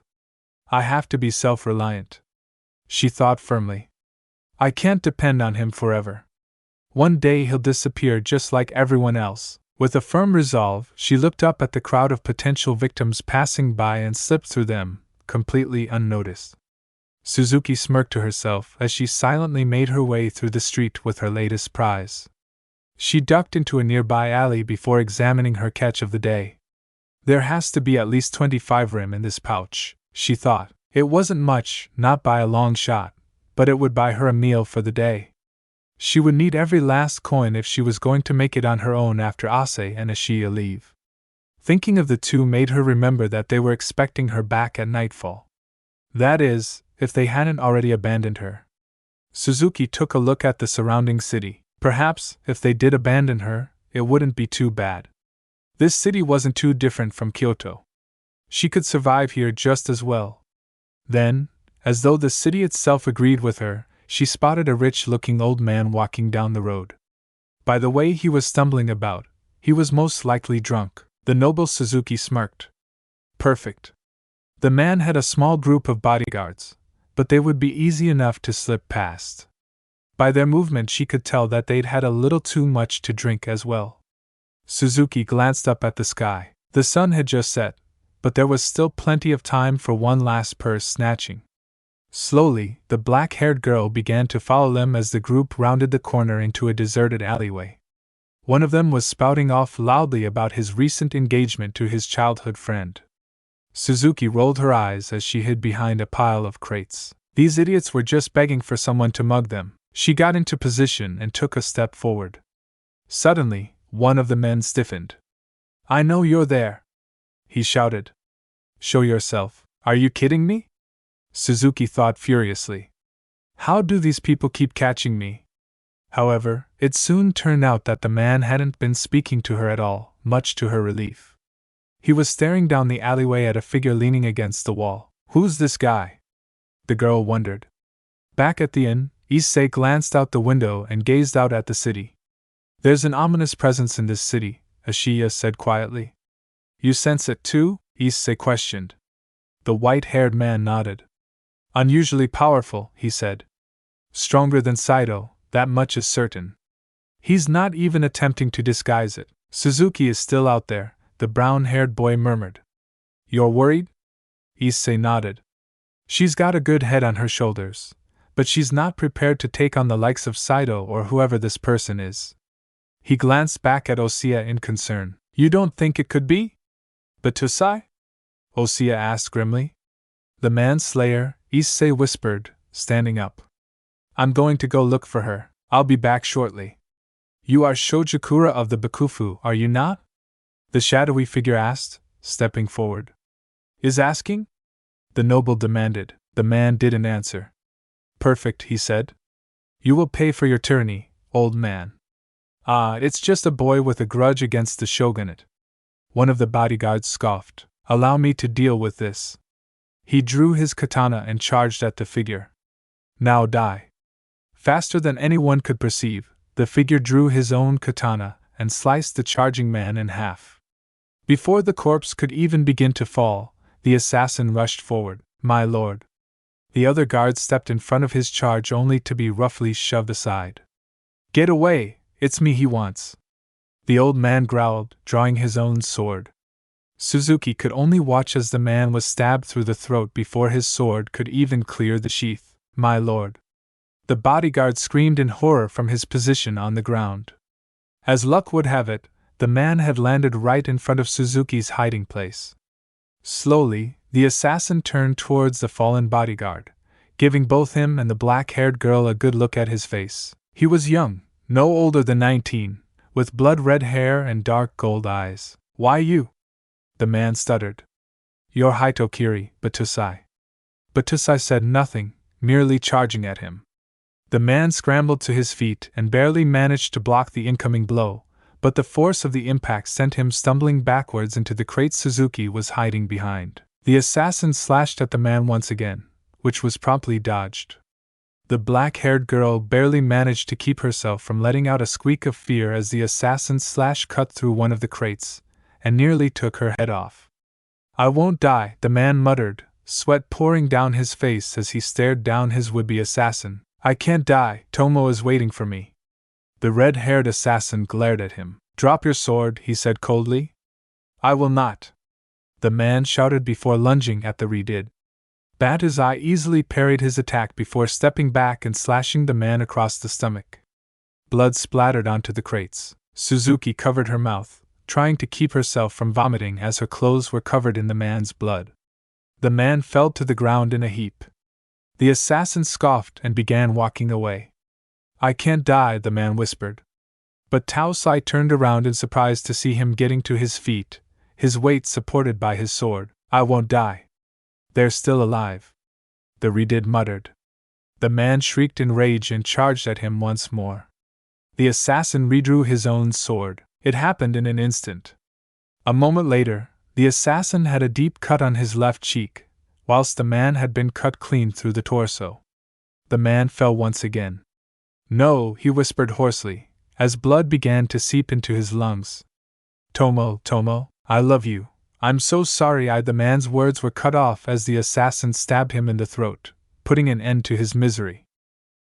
[SPEAKER 1] I have to be self-reliant. She thought firmly. I can't depend on him forever. One day he'll disappear just like everyone else. With a firm resolve, she looked up at the crowd of potential victims passing by and slipped through them, completely unnoticed. Suzuki smirked to herself as she silently made her way through the street with her latest prize. She ducked into a nearby alley before examining her catch of the day. There has to be at least 25 rem in this pouch, she thought. It wasn't much, not by a long shot, but it would buy her a meal for the day. She would need every last coin if she was going to make it on her own after Issei and Ashiya leave. Thinking of the two made her remember that they were expecting her back at nightfall. That is, if they hadn't already abandoned her. Suzuki took a look at the surrounding city. Perhaps, if they did abandon her, it wouldn't be too bad. This city wasn't too different from Kyoto. She could survive here just as well. Then, as though the city itself agreed with her, she spotted a rich-looking old man walking down the road. By the way he was stumbling about, he was most likely drunk. The noble Suzuki smirked. Perfect. The man had a small group of bodyguards, but they would be easy enough to slip past. By their movement she could tell that they'd had a little too much to drink as well. Suzuki glanced up at the sky. The sun had just set, but there was still plenty of time for one last purse snatching. Slowly, the black-haired girl began to follow them as the group rounded the corner into a deserted alleyway. One of them was spouting off loudly about his recent engagement to his childhood friend. Suzuki rolled her eyes as she hid behind a pile of crates. These idiots were just begging for someone to mug them. She got into position and took a step forward. Suddenly, one of the men stiffened. I know you're there, he shouted. Show yourself. Are you kidding me? Suzuki thought furiously. How do these people keep catching me? However, it soon turned out that the man hadn't been speaking to her at all, much to her relief. He was staring down the alleyway at a figure leaning against the wall. Who's this guy? The girl wondered. Back at the inn, Issei glanced out the window and gazed out at the city. There's an ominous presence in this city, Ashiya said quietly. You sense it too? Issei questioned. The white-haired man nodded. Unusually powerful, he said. Stronger than Saito, that much is certain. He's not even attempting to disguise it. Suzuki is still out there, the brown-haired boy murmured. You're worried? Issei nodded. She's got a good head on her shoulders, but she's not prepared to take on the likes of Saito or whoever this person is. He glanced back at Osiya in concern. You don't think it could be? But Tusai? Osiya asked grimly. The manslayer, Issei whispered, standing up. I'm going to go look for her. I'll be back shortly. You are Shojikura of the Bakufu, are you not? The shadowy figure asked, stepping forward. Is asking? The noble demanded. The man didn't answer. Perfect, he said. You will pay for your tyranny, old man. Ah, it's just a boy with a grudge against the shogunate. One of the bodyguards scoffed. Allow me to deal with this. He drew his katana and charged at the figure. Now die. Faster than anyone could perceive, the figure drew his own katana and sliced the charging man in half. Before the corpse could even begin to fall, the assassin rushed forward. My lord. The other guard stepped in front of his charge only to be roughly shoved aside. Get away, it's me he wants. The old man growled, drawing his own sword. Suzuki could only watch as the man was stabbed through the throat before his sword could even clear the sheath. My lord. The bodyguard screamed in horror from his position on the ground. As luck would have it, the man had landed right in front of Suzuki's hiding place. Slowly, the assassin turned towards the fallen bodyguard, giving both him and the black-haired girl a good look at his face. He was young, no older than 19, with blood-red hair and dark gold eyes. Why you? The man stuttered. You're Hitokiri, Batusai. Batusai said nothing, merely charging at him. The man scrambled to his feet and barely managed to block the incoming blow, but the force of the impact sent him stumbling backwards into the crate Suzuki was hiding behind. The assassin slashed at the man once again, which was promptly dodged. The black-haired girl barely managed to keep herself from letting out a squeak of fear as the assassin's slash cut through one of the crates, and nearly took her head off. I won't die, the man muttered, sweat pouring down his face as he stared down his would-be assassin. I can't die, Tomo is waiting for me. The red-haired assassin glared at him. Drop your sword, he said coldly. I will not. The man shouted before lunging at the redid. Batuzai easily parried his attack before stepping back and slashing the man across the stomach. Blood splattered onto the crates. Suzuki covered her mouth, trying to keep herself from vomiting as her clothes were covered in the man's blood. The man fell to the ground in a heap. The assassin scoffed and began walking away. I can't die, the man whispered. But Taosai turned around in surprise to see him getting to his feet, his weight supported by his sword. I won't die. They're still alive. The redid muttered. The man shrieked in rage and charged at him once more. The assassin redrew his own sword. It happened in an instant. A moment later, the assassin had a deep cut on his left cheek, whilst the man had been cut clean through the torso. The man fell once again. No, he whispered hoarsely, as blood began to seep into his lungs. Tomo, I love you. I'm so sorry. The man's words were cut off as the assassin stabbed him in the throat, putting an end to his misery.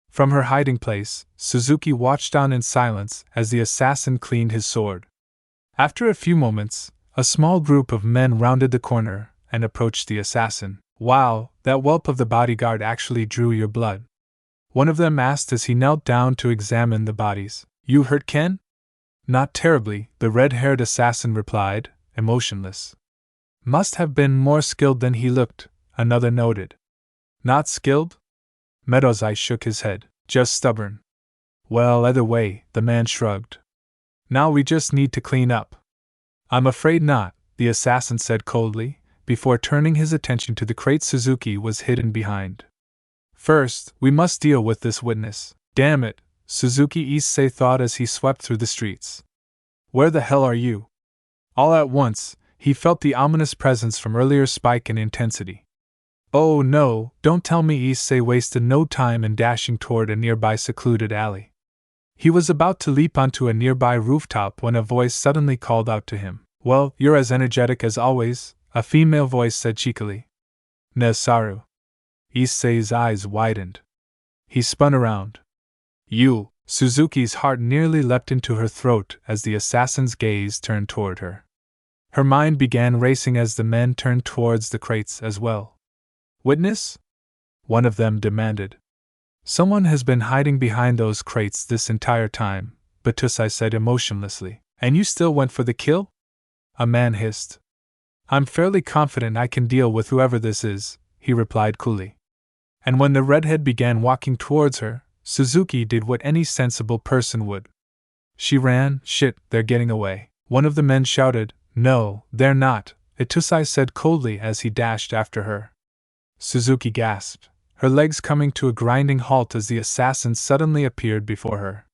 [SPEAKER 1] From her hiding place, Suzuki watched on in silence as the assassin cleaned his sword. After a few moments, a small group of men rounded the corner and approached the assassin. Wow, that whelp of the bodyguard actually drew your blood. One of them asked as he knelt down to examine the bodies. You hurt, Ken? Not terribly, the red-haired assassin replied, emotionless. Must have been more skilled than he looked, another noted. Not skilled? Medozai shook his head. Just stubborn. Well, either way, the man shrugged. Now we just need to clean up. I'm afraid not, the assassin said coldly, before turning his attention to the crate Suzuki was hidden behind. First, we must deal with this witness. Damn it, Suzuki Issei thought as he swept through the streets. Where the hell are you? All at once, he felt the ominous presence from earlier spike in intensity. Oh no, don't tell me. Issei wasted no time in dashing toward a nearby secluded alley. He was about to leap onto a nearby rooftop when a voice suddenly called out to him. Well, you're as energetic as always, a female voice said cheekily. Nesaru. Issei's eyes widened. He spun around. You! Suzuki's heart nearly leapt into her throat as the assassin's gaze turned toward her. Her mind began racing as the men turned towards the crates as well. Witness? One of them demanded. Someone has been hiding behind those crates this entire time, Batusai said emotionlessly. And you still went for the kill? A man hissed. I'm fairly confident I can deal with whoever this is, he replied coolly. And when the redhead began walking towards her, Suzuki did what any sensible person would. She ran. Shit, they're getting away. One of the men shouted. No, they're not, Issei said coldly as he dashed after her. Suzuki gasped, her legs coming to a grinding halt as the assassin suddenly appeared before her.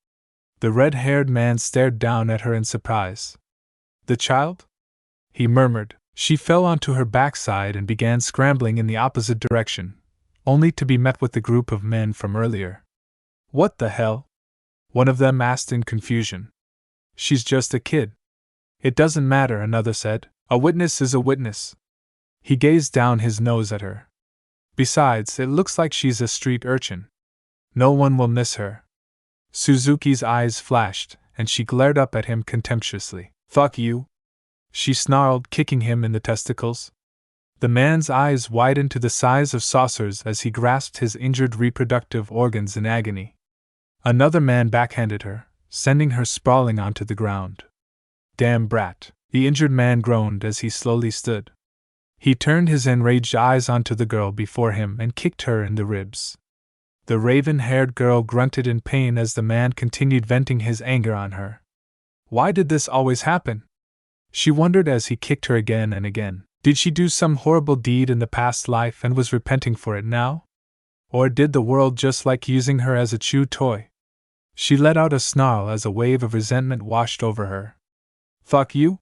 [SPEAKER 1] The red-haired man stared down at her in surprise. The child? He murmured. She fell onto her backside and began scrambling in the opposite direction, only to be met with the group of men from earlier. What the hell? One of them asked in confusion. She's just a kid. It doesn't matter, another said. A witness is a witness. He gazed down his nose at her. Besides, it looks like she's a street urchin. No one will miss her. Suzuki's eyes flashed, and she glared up at him contemptuously. Fuck you! She snarled, kicking him in the testicles. The man's eyes widened to the size of saucers as he grasped his injured reproductive organs in agony. Another man backhanded her, sending her sprawling onto the ground. Damn brat, the injured man groaned as he slowly stood. He turned his enraged eyes onto the girl before him and kicked her in the ribs. The raven-haired girl grunted in pain as the man continued venting his anger on her. Why did this always happen? She wondered as he kicked her again and again. Did she do some horrible deed in the past life and was repenting for it now? Or did the world just like using her as a chew toy? She let out a snarl as a wave of resentment washed over her. Fuck you?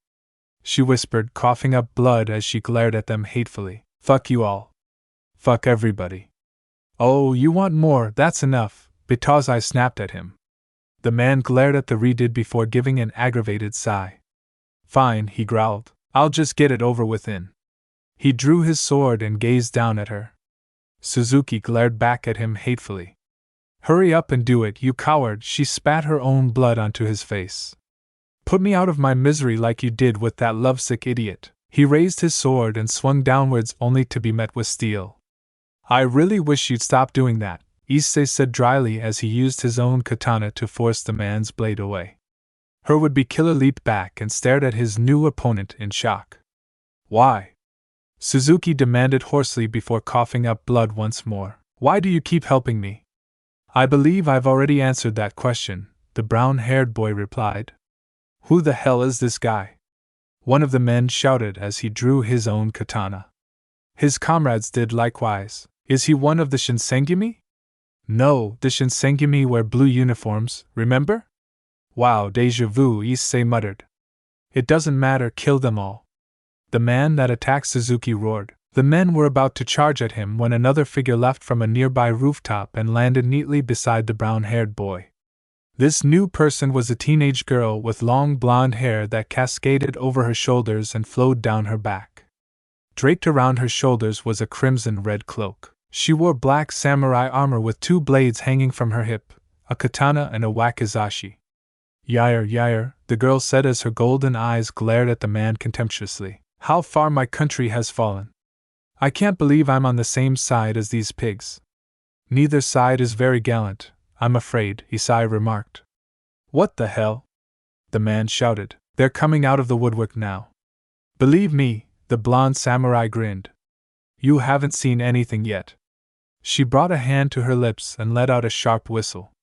[SPEAKER 1] She whispered, coughing up blood as she glared at them hatefully. Fuck you all. Fuck everybody. Oh, you want more, that's enough, Issei snapped at him. The man glared at the redid before giving an aggravated sigh. Fine, he growled. I'll just get it over with in. He drew his sword and gazed down at her. Suzuki glared back at him hatefully. Hurry up and do it, you coward, she spat her own blood onto his face. Put me out of my misery like you did with that lovesick idiot. He raised his sword and swung downwards only to be met with steel. I really wish you'd stop doing that, Issei said dryly as he used his own katana to force the man's blade away. Her would-be killer leaped back and stared at his new opponent in shock. Why? Suzuki demanded hoarsely before coughing up blood once more. Why do you keep helping me? I believe I've already answered that question, the brown-haired boy replied. Who the hell is this guy? One of the men shouted as he drew his own katana. His comrades did likewise. Is he one of the Shinsengumi? No, the Shinsengumi wear blue uniforms, remember? Wow, déjà vu, Issei muttered. It doesn't matter, kill them all. The man that attacked Suzuki roared. The men were about to charge at him when another figure leapt from a nearby rooftop and landed neatly beside the brown-haired boy. This new person was a teenage girl with long blonde hair that cascaded over her shoulders and flowed down her back. Draped around her shoulders was a crimson-red cloak. She wore black samurai armor with 2 blades hanging from her hip, a katana and a wakizashi. Yair, the girl said as her golden eyes glared at the man contemptuously. How far my country has fallen. I can't believe I'm on the same side as these pigs. Neither side is very gallant, I'm afraid, Issei remarked. What the hell? The man shouted. They're coming out of the woodwork now. Believe me, the blonde samurai grinned. You haven't seen anything yet. She brought a hand to her lips and let out a sharp whistle.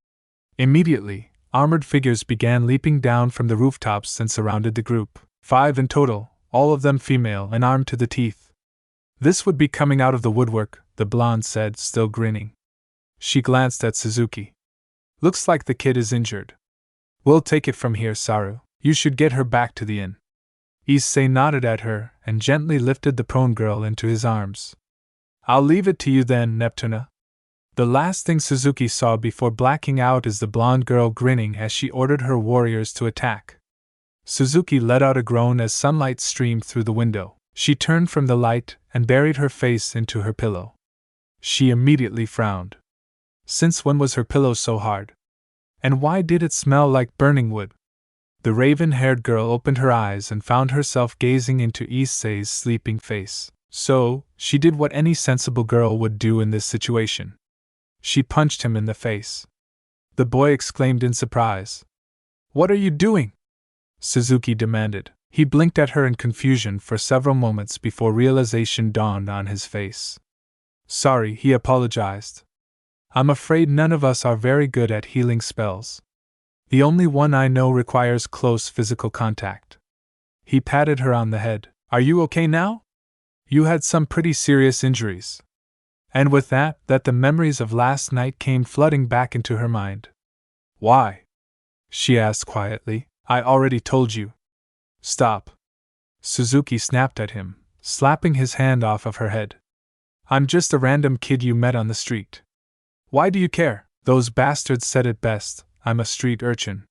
[SPEAKER 1] Immediately, armored figures began leaping down from the rooftops and surrounded the group. 5 in total, all of them female and armed to the teeth. This would be coming out of the woodwork, the blonde said, still grinning. She glanced at Suzuki. Looks like the kid is injured. We'll take it from here, Saru. You should get her back to the inn. Issei nodded at her and gently lifted the prone girl into his arms. I'll leave it to you then, Neptuna. The last thing Suzuki saw before blacking out is the blonde girl grinning as she ordered her warriors to attack. Suzuki let out a groan as sunlight streamed through the window. She turned from the light and buried her face into her pillow. She immediately frowned. Since when was her pillow so hard? And why did it smell like burning wood? The raven-haired girl opened her eyes and found herself gazing into Issei's sleeping face. So, she did what any sensible girl would do in this situation. She punched him in the face. The boy exclaimed in surprise. What are you doing? Suzuki demanded. He blinked at her in confusion for several moments before realization dawned on his face. Sorry, he apologized. I'm afraid none of us are very good at healing spells. The only one I know requires close physical contact. He patted her on the head. Are you okay now? You had some pretty serious injuries. And with that, the memories of last night came flooding back into her mind. Why? She asked quietly. I already told you. Stop. Suzuki snapped at him, slapping his hand off of her head. I'm just a random kid you met on the street. Why do you care? Those bastards said it best, I'm a street urchin.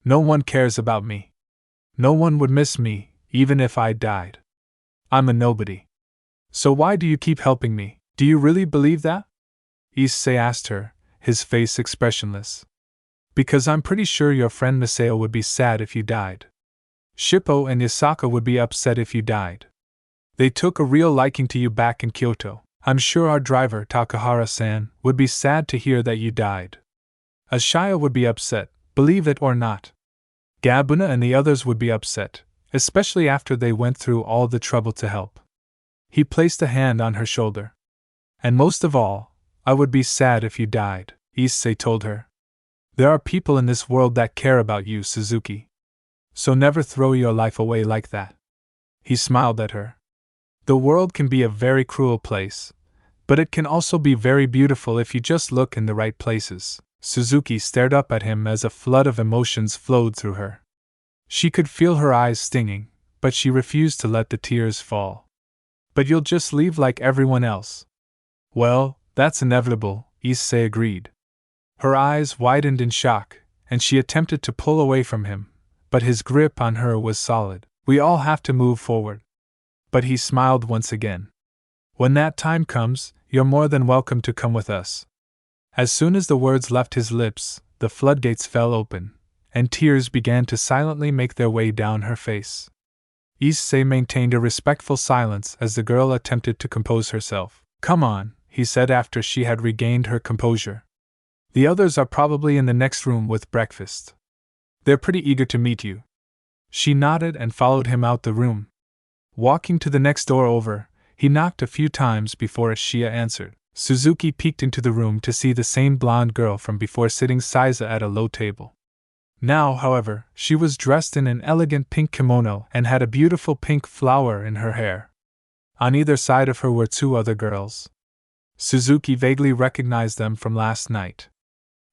[SPEAKER 1] No one cares about me. No one would miss me, even if I died. I'm a nobody. So why do you keep helping me? Do you really believe that? Issei asked her, his face expressionless. Because I'm pretty sure your friend Masao would be sad if you died. Shippo and Yasaka would be upset if you died. They took a real liking to you back in Kyoto. I'm sure our driver, Takahara-san, would be sad to hear that you died. Ashaya would be upset, believe it or not. Gabuna and the others would be upset, especially after they went through all the trouble to help. He placed a hand on her shoulder. And most of all, I would be sad if you died, Issei told her. There are people in this world that care about you, Suzuki. So never throw your life away like that. He smiled at her. The world can be a very cruel place, but it can also be very beautiful if you just look in the right places. Suzuki stared up at him as a flood of emotions flowed through her. She could feel her eyes stinging, but she refused to let the tears fall. But you'll just leave like everyone else. Well, that's inevitable, Issei agreed. Her eyes widened in shock, and she attempted to pull away from him, but his grip on her was solid. We all have to move forward. But he smiled once again. When that time comes, you're more than welcome to come with us. As soon as the words left his lips, the floodgates fell open, and tears began to silently make their way down her face. Issei maintained a respectful silence as the girl attempted to compose herself. Come on, he said after she had regained her composure. The others are probably in the next room with breakfast. They're pretty eager to meet you. She nodded and followed him out the room. Walking to the next door over, he knocked a few times before Ashia answered. Suzuki peeked into the room to see the same blonde girl from before sitting Saiza at a low table. Now, however, she was dressed in an elegant pink kimono and had a beautiful pink flower in her hair. On either side of her were two other girls. Suzuki vaguely recognized them from last night.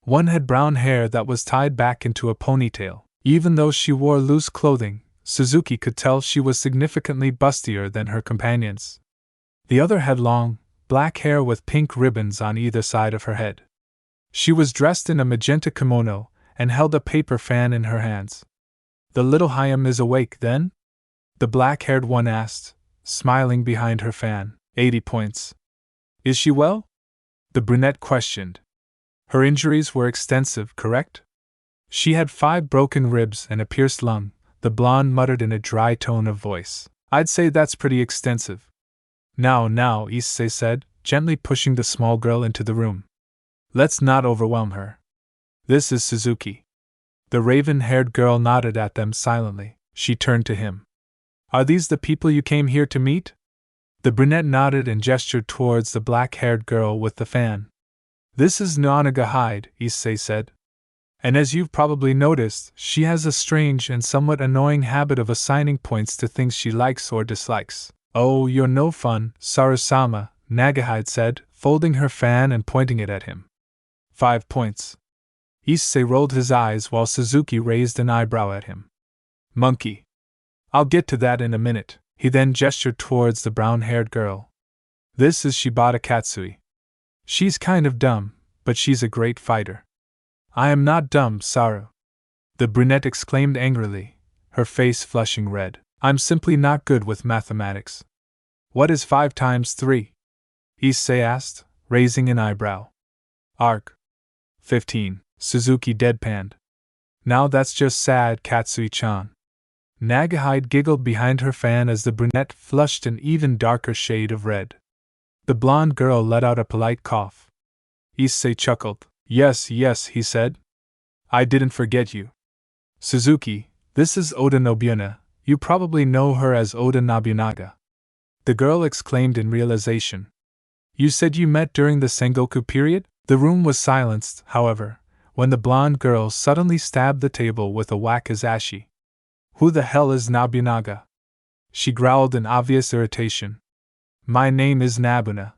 [SPEAKER 1] One had brown hair that was tied back into a ponytail. Even though she wore loose clothing, Suzuki could tell she was significantly bustier than her companions. The other had long, black hair with pink ribbons on either side of her head. She was dressed in a magenta kimono and held a paper fan in her hands. The little Harem is awake, then? The black-haired one asked, smiling behind her fan. 80 points. Is she well? The brunette questioned. Her injuries were extensive, correct? She had 5 broken ribs and a pierced lung, the blonde muttered in a dry tone of voice. I'd say that's pretty extensive. Now, Issei said, gently pushing the small girl into the room. Let's not overwhelm her. This is Suzuki. The raven-haired girl nodded at them silently. She turned to him. Are these the people you came here to meet? The brunette nodded and gestured towards the black-haired girl with the fan. This is Noanaga Hyde, Issei said. And as you've probably noticed, she has a strange and somewhat annoying habit of assigning points to things she likes or dislikes. Oh, you're no fun, Sarasama, Nagahide said, folding her fan and pointing it at him. 5 points. Issei rolled his eyes while Suzuki raised an eyebrow at him. Monkey. I'll get to that in a minute. He then gestured towards the brown-haired girl. This is Shibata Katsui. She's kind of dumb, but she's a great fighter. I am not dumb, Saru. The brunette exclaimed angrily, her face flushing red. I'm simply not good with mathematics. What is 5 times 3? Issei asked, raising an eyebrow. Arg. 15. Suzuki deadpanned. Now that's just sad, Katsui-chan. Nagahide giggled behind her fan as the brunette flushed an even darker shade of red. The blonde girl let out a polite cough. Issei chuckled. Yes, he said. I didn't forget you. Suzuki, this is Oda Nobunaga. You probably know her as Oda Nobunaga. The girl exclaimed in realization. You said you met during the Sengoku period? The room was silenced, however, when the blonde girl suddenly stabbed the table with a whack as Ashi. Who the hell is Nobunaga? She growled in obvious irritation. My name is Nabuna.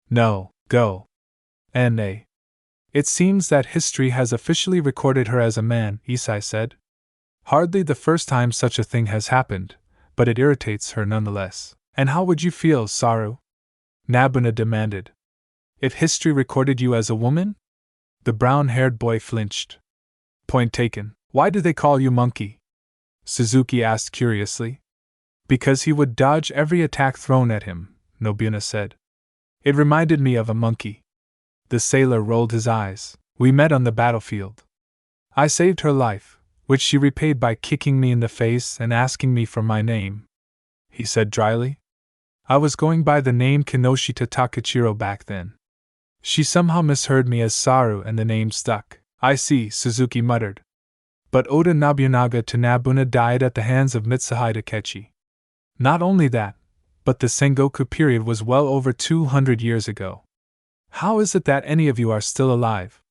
[SPEAKER 1] No, go. N.A. It seems that history has officially recorded her as a man, Issei said. Hardly the first time such a thing has happened, but it irritates her nonetheless. And how would you feel, Saru? Nabuna demanded. If history recorded you as a woman? The brown-haired boy flinched. Point taken. Why do they call you Monkey? Suzuki asked curiously. Because he would dodge every attack thrown at him, Nobuna said. It reminded me of a monkey. The sailor rolled his eyes. We met on the battlefield. I saved her life, which she repaid by kicking me in the face and asking me for my name, he said dryly. I was going by the name Kinoshita Takachiro back then. She somehow misheard me as Saru and the name stuck. I see, Suzuki muttered. But Oda Nobunaga to Nabuna died at the hands of Mitsuhide Akechi. Not only that, but the Sengoku period was well over 200 years ago. How is it that any of you are still alive?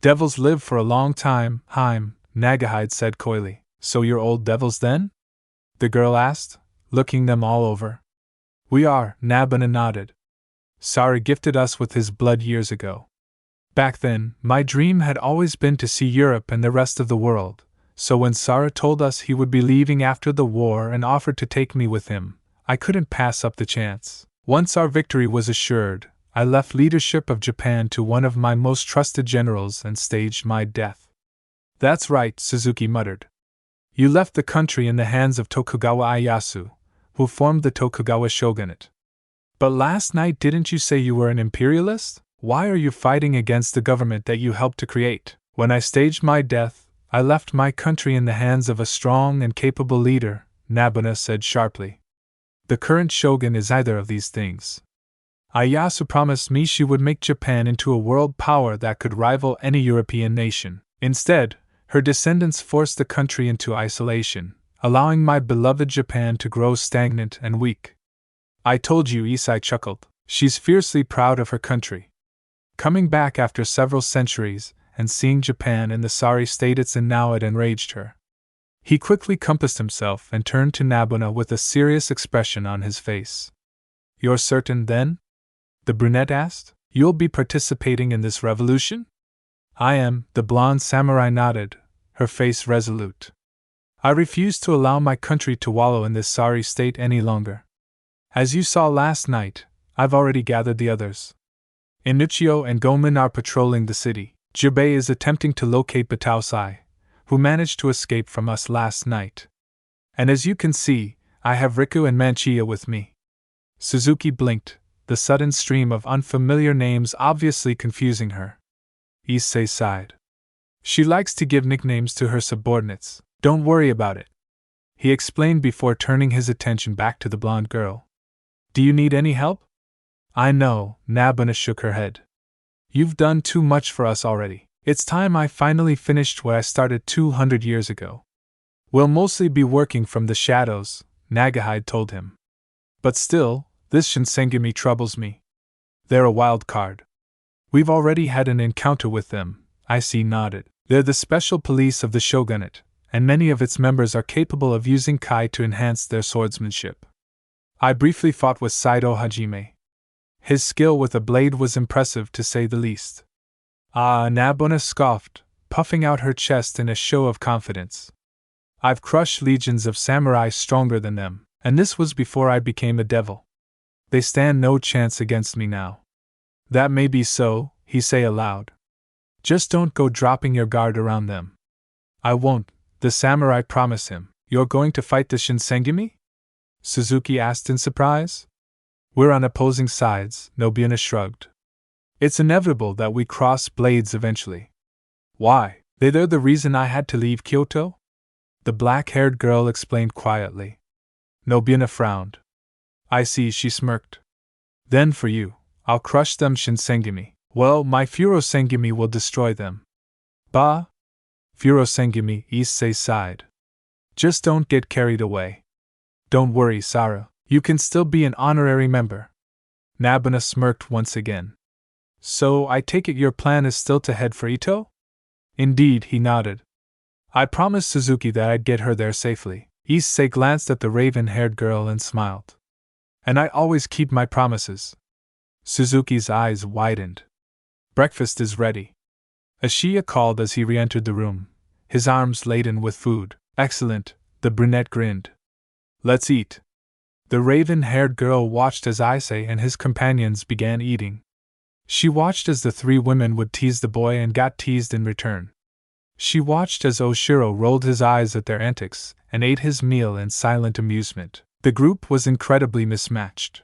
[SPEAKER 1] Devils live for a long time, Haim, Nagahide said coyly. So you're old devils then? The girl asked, looking them all over. We are, Nabuna nodded. Sari gifted us with his blood years ago. Back then, my dream had always been to see Europe and the rest of the world, so when Sara told us he would be leaving after the war and offered to take me with him, I couldn't pass up the chance. Once our victory was assured, I left leadership of Japan to one of my most trusted generals and staged my death. That's right, Suzuki muttered. You left the country in the hands of Tokugawa Ieyasu, who formed the Tokugawa shogunate. But last night didn't you say you were an imperialist? Why are you fighting against the government that you helped to create? When I staged my death, I left my country in the hands of a strong and capable leader, Nabuna said sharply. The current shogun is either of these things. Ieyasu promised me she would make Japan into a world power that could rival any European nation. Instead, her descendants forced the country into isolation, allowing my beloved Japan to grow stagnant and weak. I told you, Issei chuckled. She's fiercely proud of her country. Coming back after several centuries, and seeing Japan in the sorry state it's in now, it enraged her. He quickly compassed himself and turned to Nabuna with a serious expression on his face. You're certain, then? The brunette asked. You'll be participating in this revolution? I am, the blonde samurai nodded, her face resolute. I refuse to allow my country to wallow in this sorry state any longer. As you saw last night, I've already gathered the others. Inuchio and Gomen are patrolling the city. Jubei is attempting to locate Batausai, who managed to escape from us last night. And as you can see, I have Riku and Manchia with me. Suzuki blinked, the sudden stream of unfamiliar names obviously confusing her. Issei sighed. She likes to give nicknames to her subordinates. Don't worry about it, he explained before turning his attention back to the blonde girl. Do you need any help? I know, Nabuna shook her head. You've done too much for us already. It's time I finally finished what I started 200 years ago. We'll mostly be working from the shadows, Nagahide told him. But still, this Shinsengumi troubles me. They're a wild card. We've already had an encounter with them, Issei nodded. They're the special police of the shogunate, and many of its members are capable of using kai to enhance their swordsmanship. I briefly fought with Saido Hajime. His skill with a blade was impressive to say the least. Ah, Nabuna scoffed, puffing out her chest in a show of confidence. I've crushed legions of samurai stronger than them, and this was before I became a devil. They stand no chance against me now. That may be so, he said aloud. Just don't go dropping your guard around them. I won't, the samurai promised him. You're going to fight the Shinsengumi? Suzuki asked in surprise. We're on opposing sides, Nobuna shrugged. It's inevitable that we cross blades eventually. Why? They're the reason I had to leave Kyoto? The black-haired girl explained quietly. Nobuna frowned. I see, she smirked. Then for you, I'll crush them Shinsengumi. Well, my Furosengumi will destroy them. Bah? Furosengumi, Issei sighed. Just don't get carried away. Don't worry, Saru. You can still be an honorary member. Nabuna smirked once again. So I take it your plan is still to head for Ito? Indeed, he nodded. I promised Suzuki that I'd get her there safely. Issei glanced at the raven-haired girl and smiled. And I always keep my promises. Suzuki's eyes widened. Breakfast is ready. Ashiya called as he re-entered the room, his arms laden with food. Excellent, the brunette grinned. Let's eat. The raven-haired girl watched as Issei and his companions began eating. She watched as the three women would tease the boy and got teased in return. She watched as Oshiro rolled his eyes at their antics and ate his meal in silent amusement. The group was incredibly mismatched.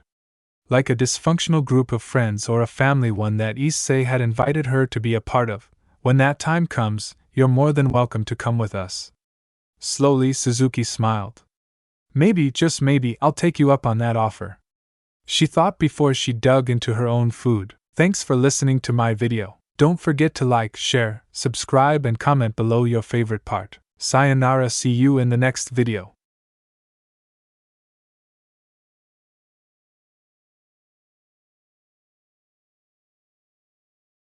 [SPEAKER 1] Like a dysfunctional group of friends or a family one that Issei had invited her to be a part of. When that time comes, you're more than welcome to come with us. Slowly, Suzuki smiled. Maybe, just maybe, I'll take you up on that offer. She thought before she dug into her own food. Thanks for listening to my video. Don't forget to like, share, subscribe and comment below your favorite part. Sayonara, see you in the next video.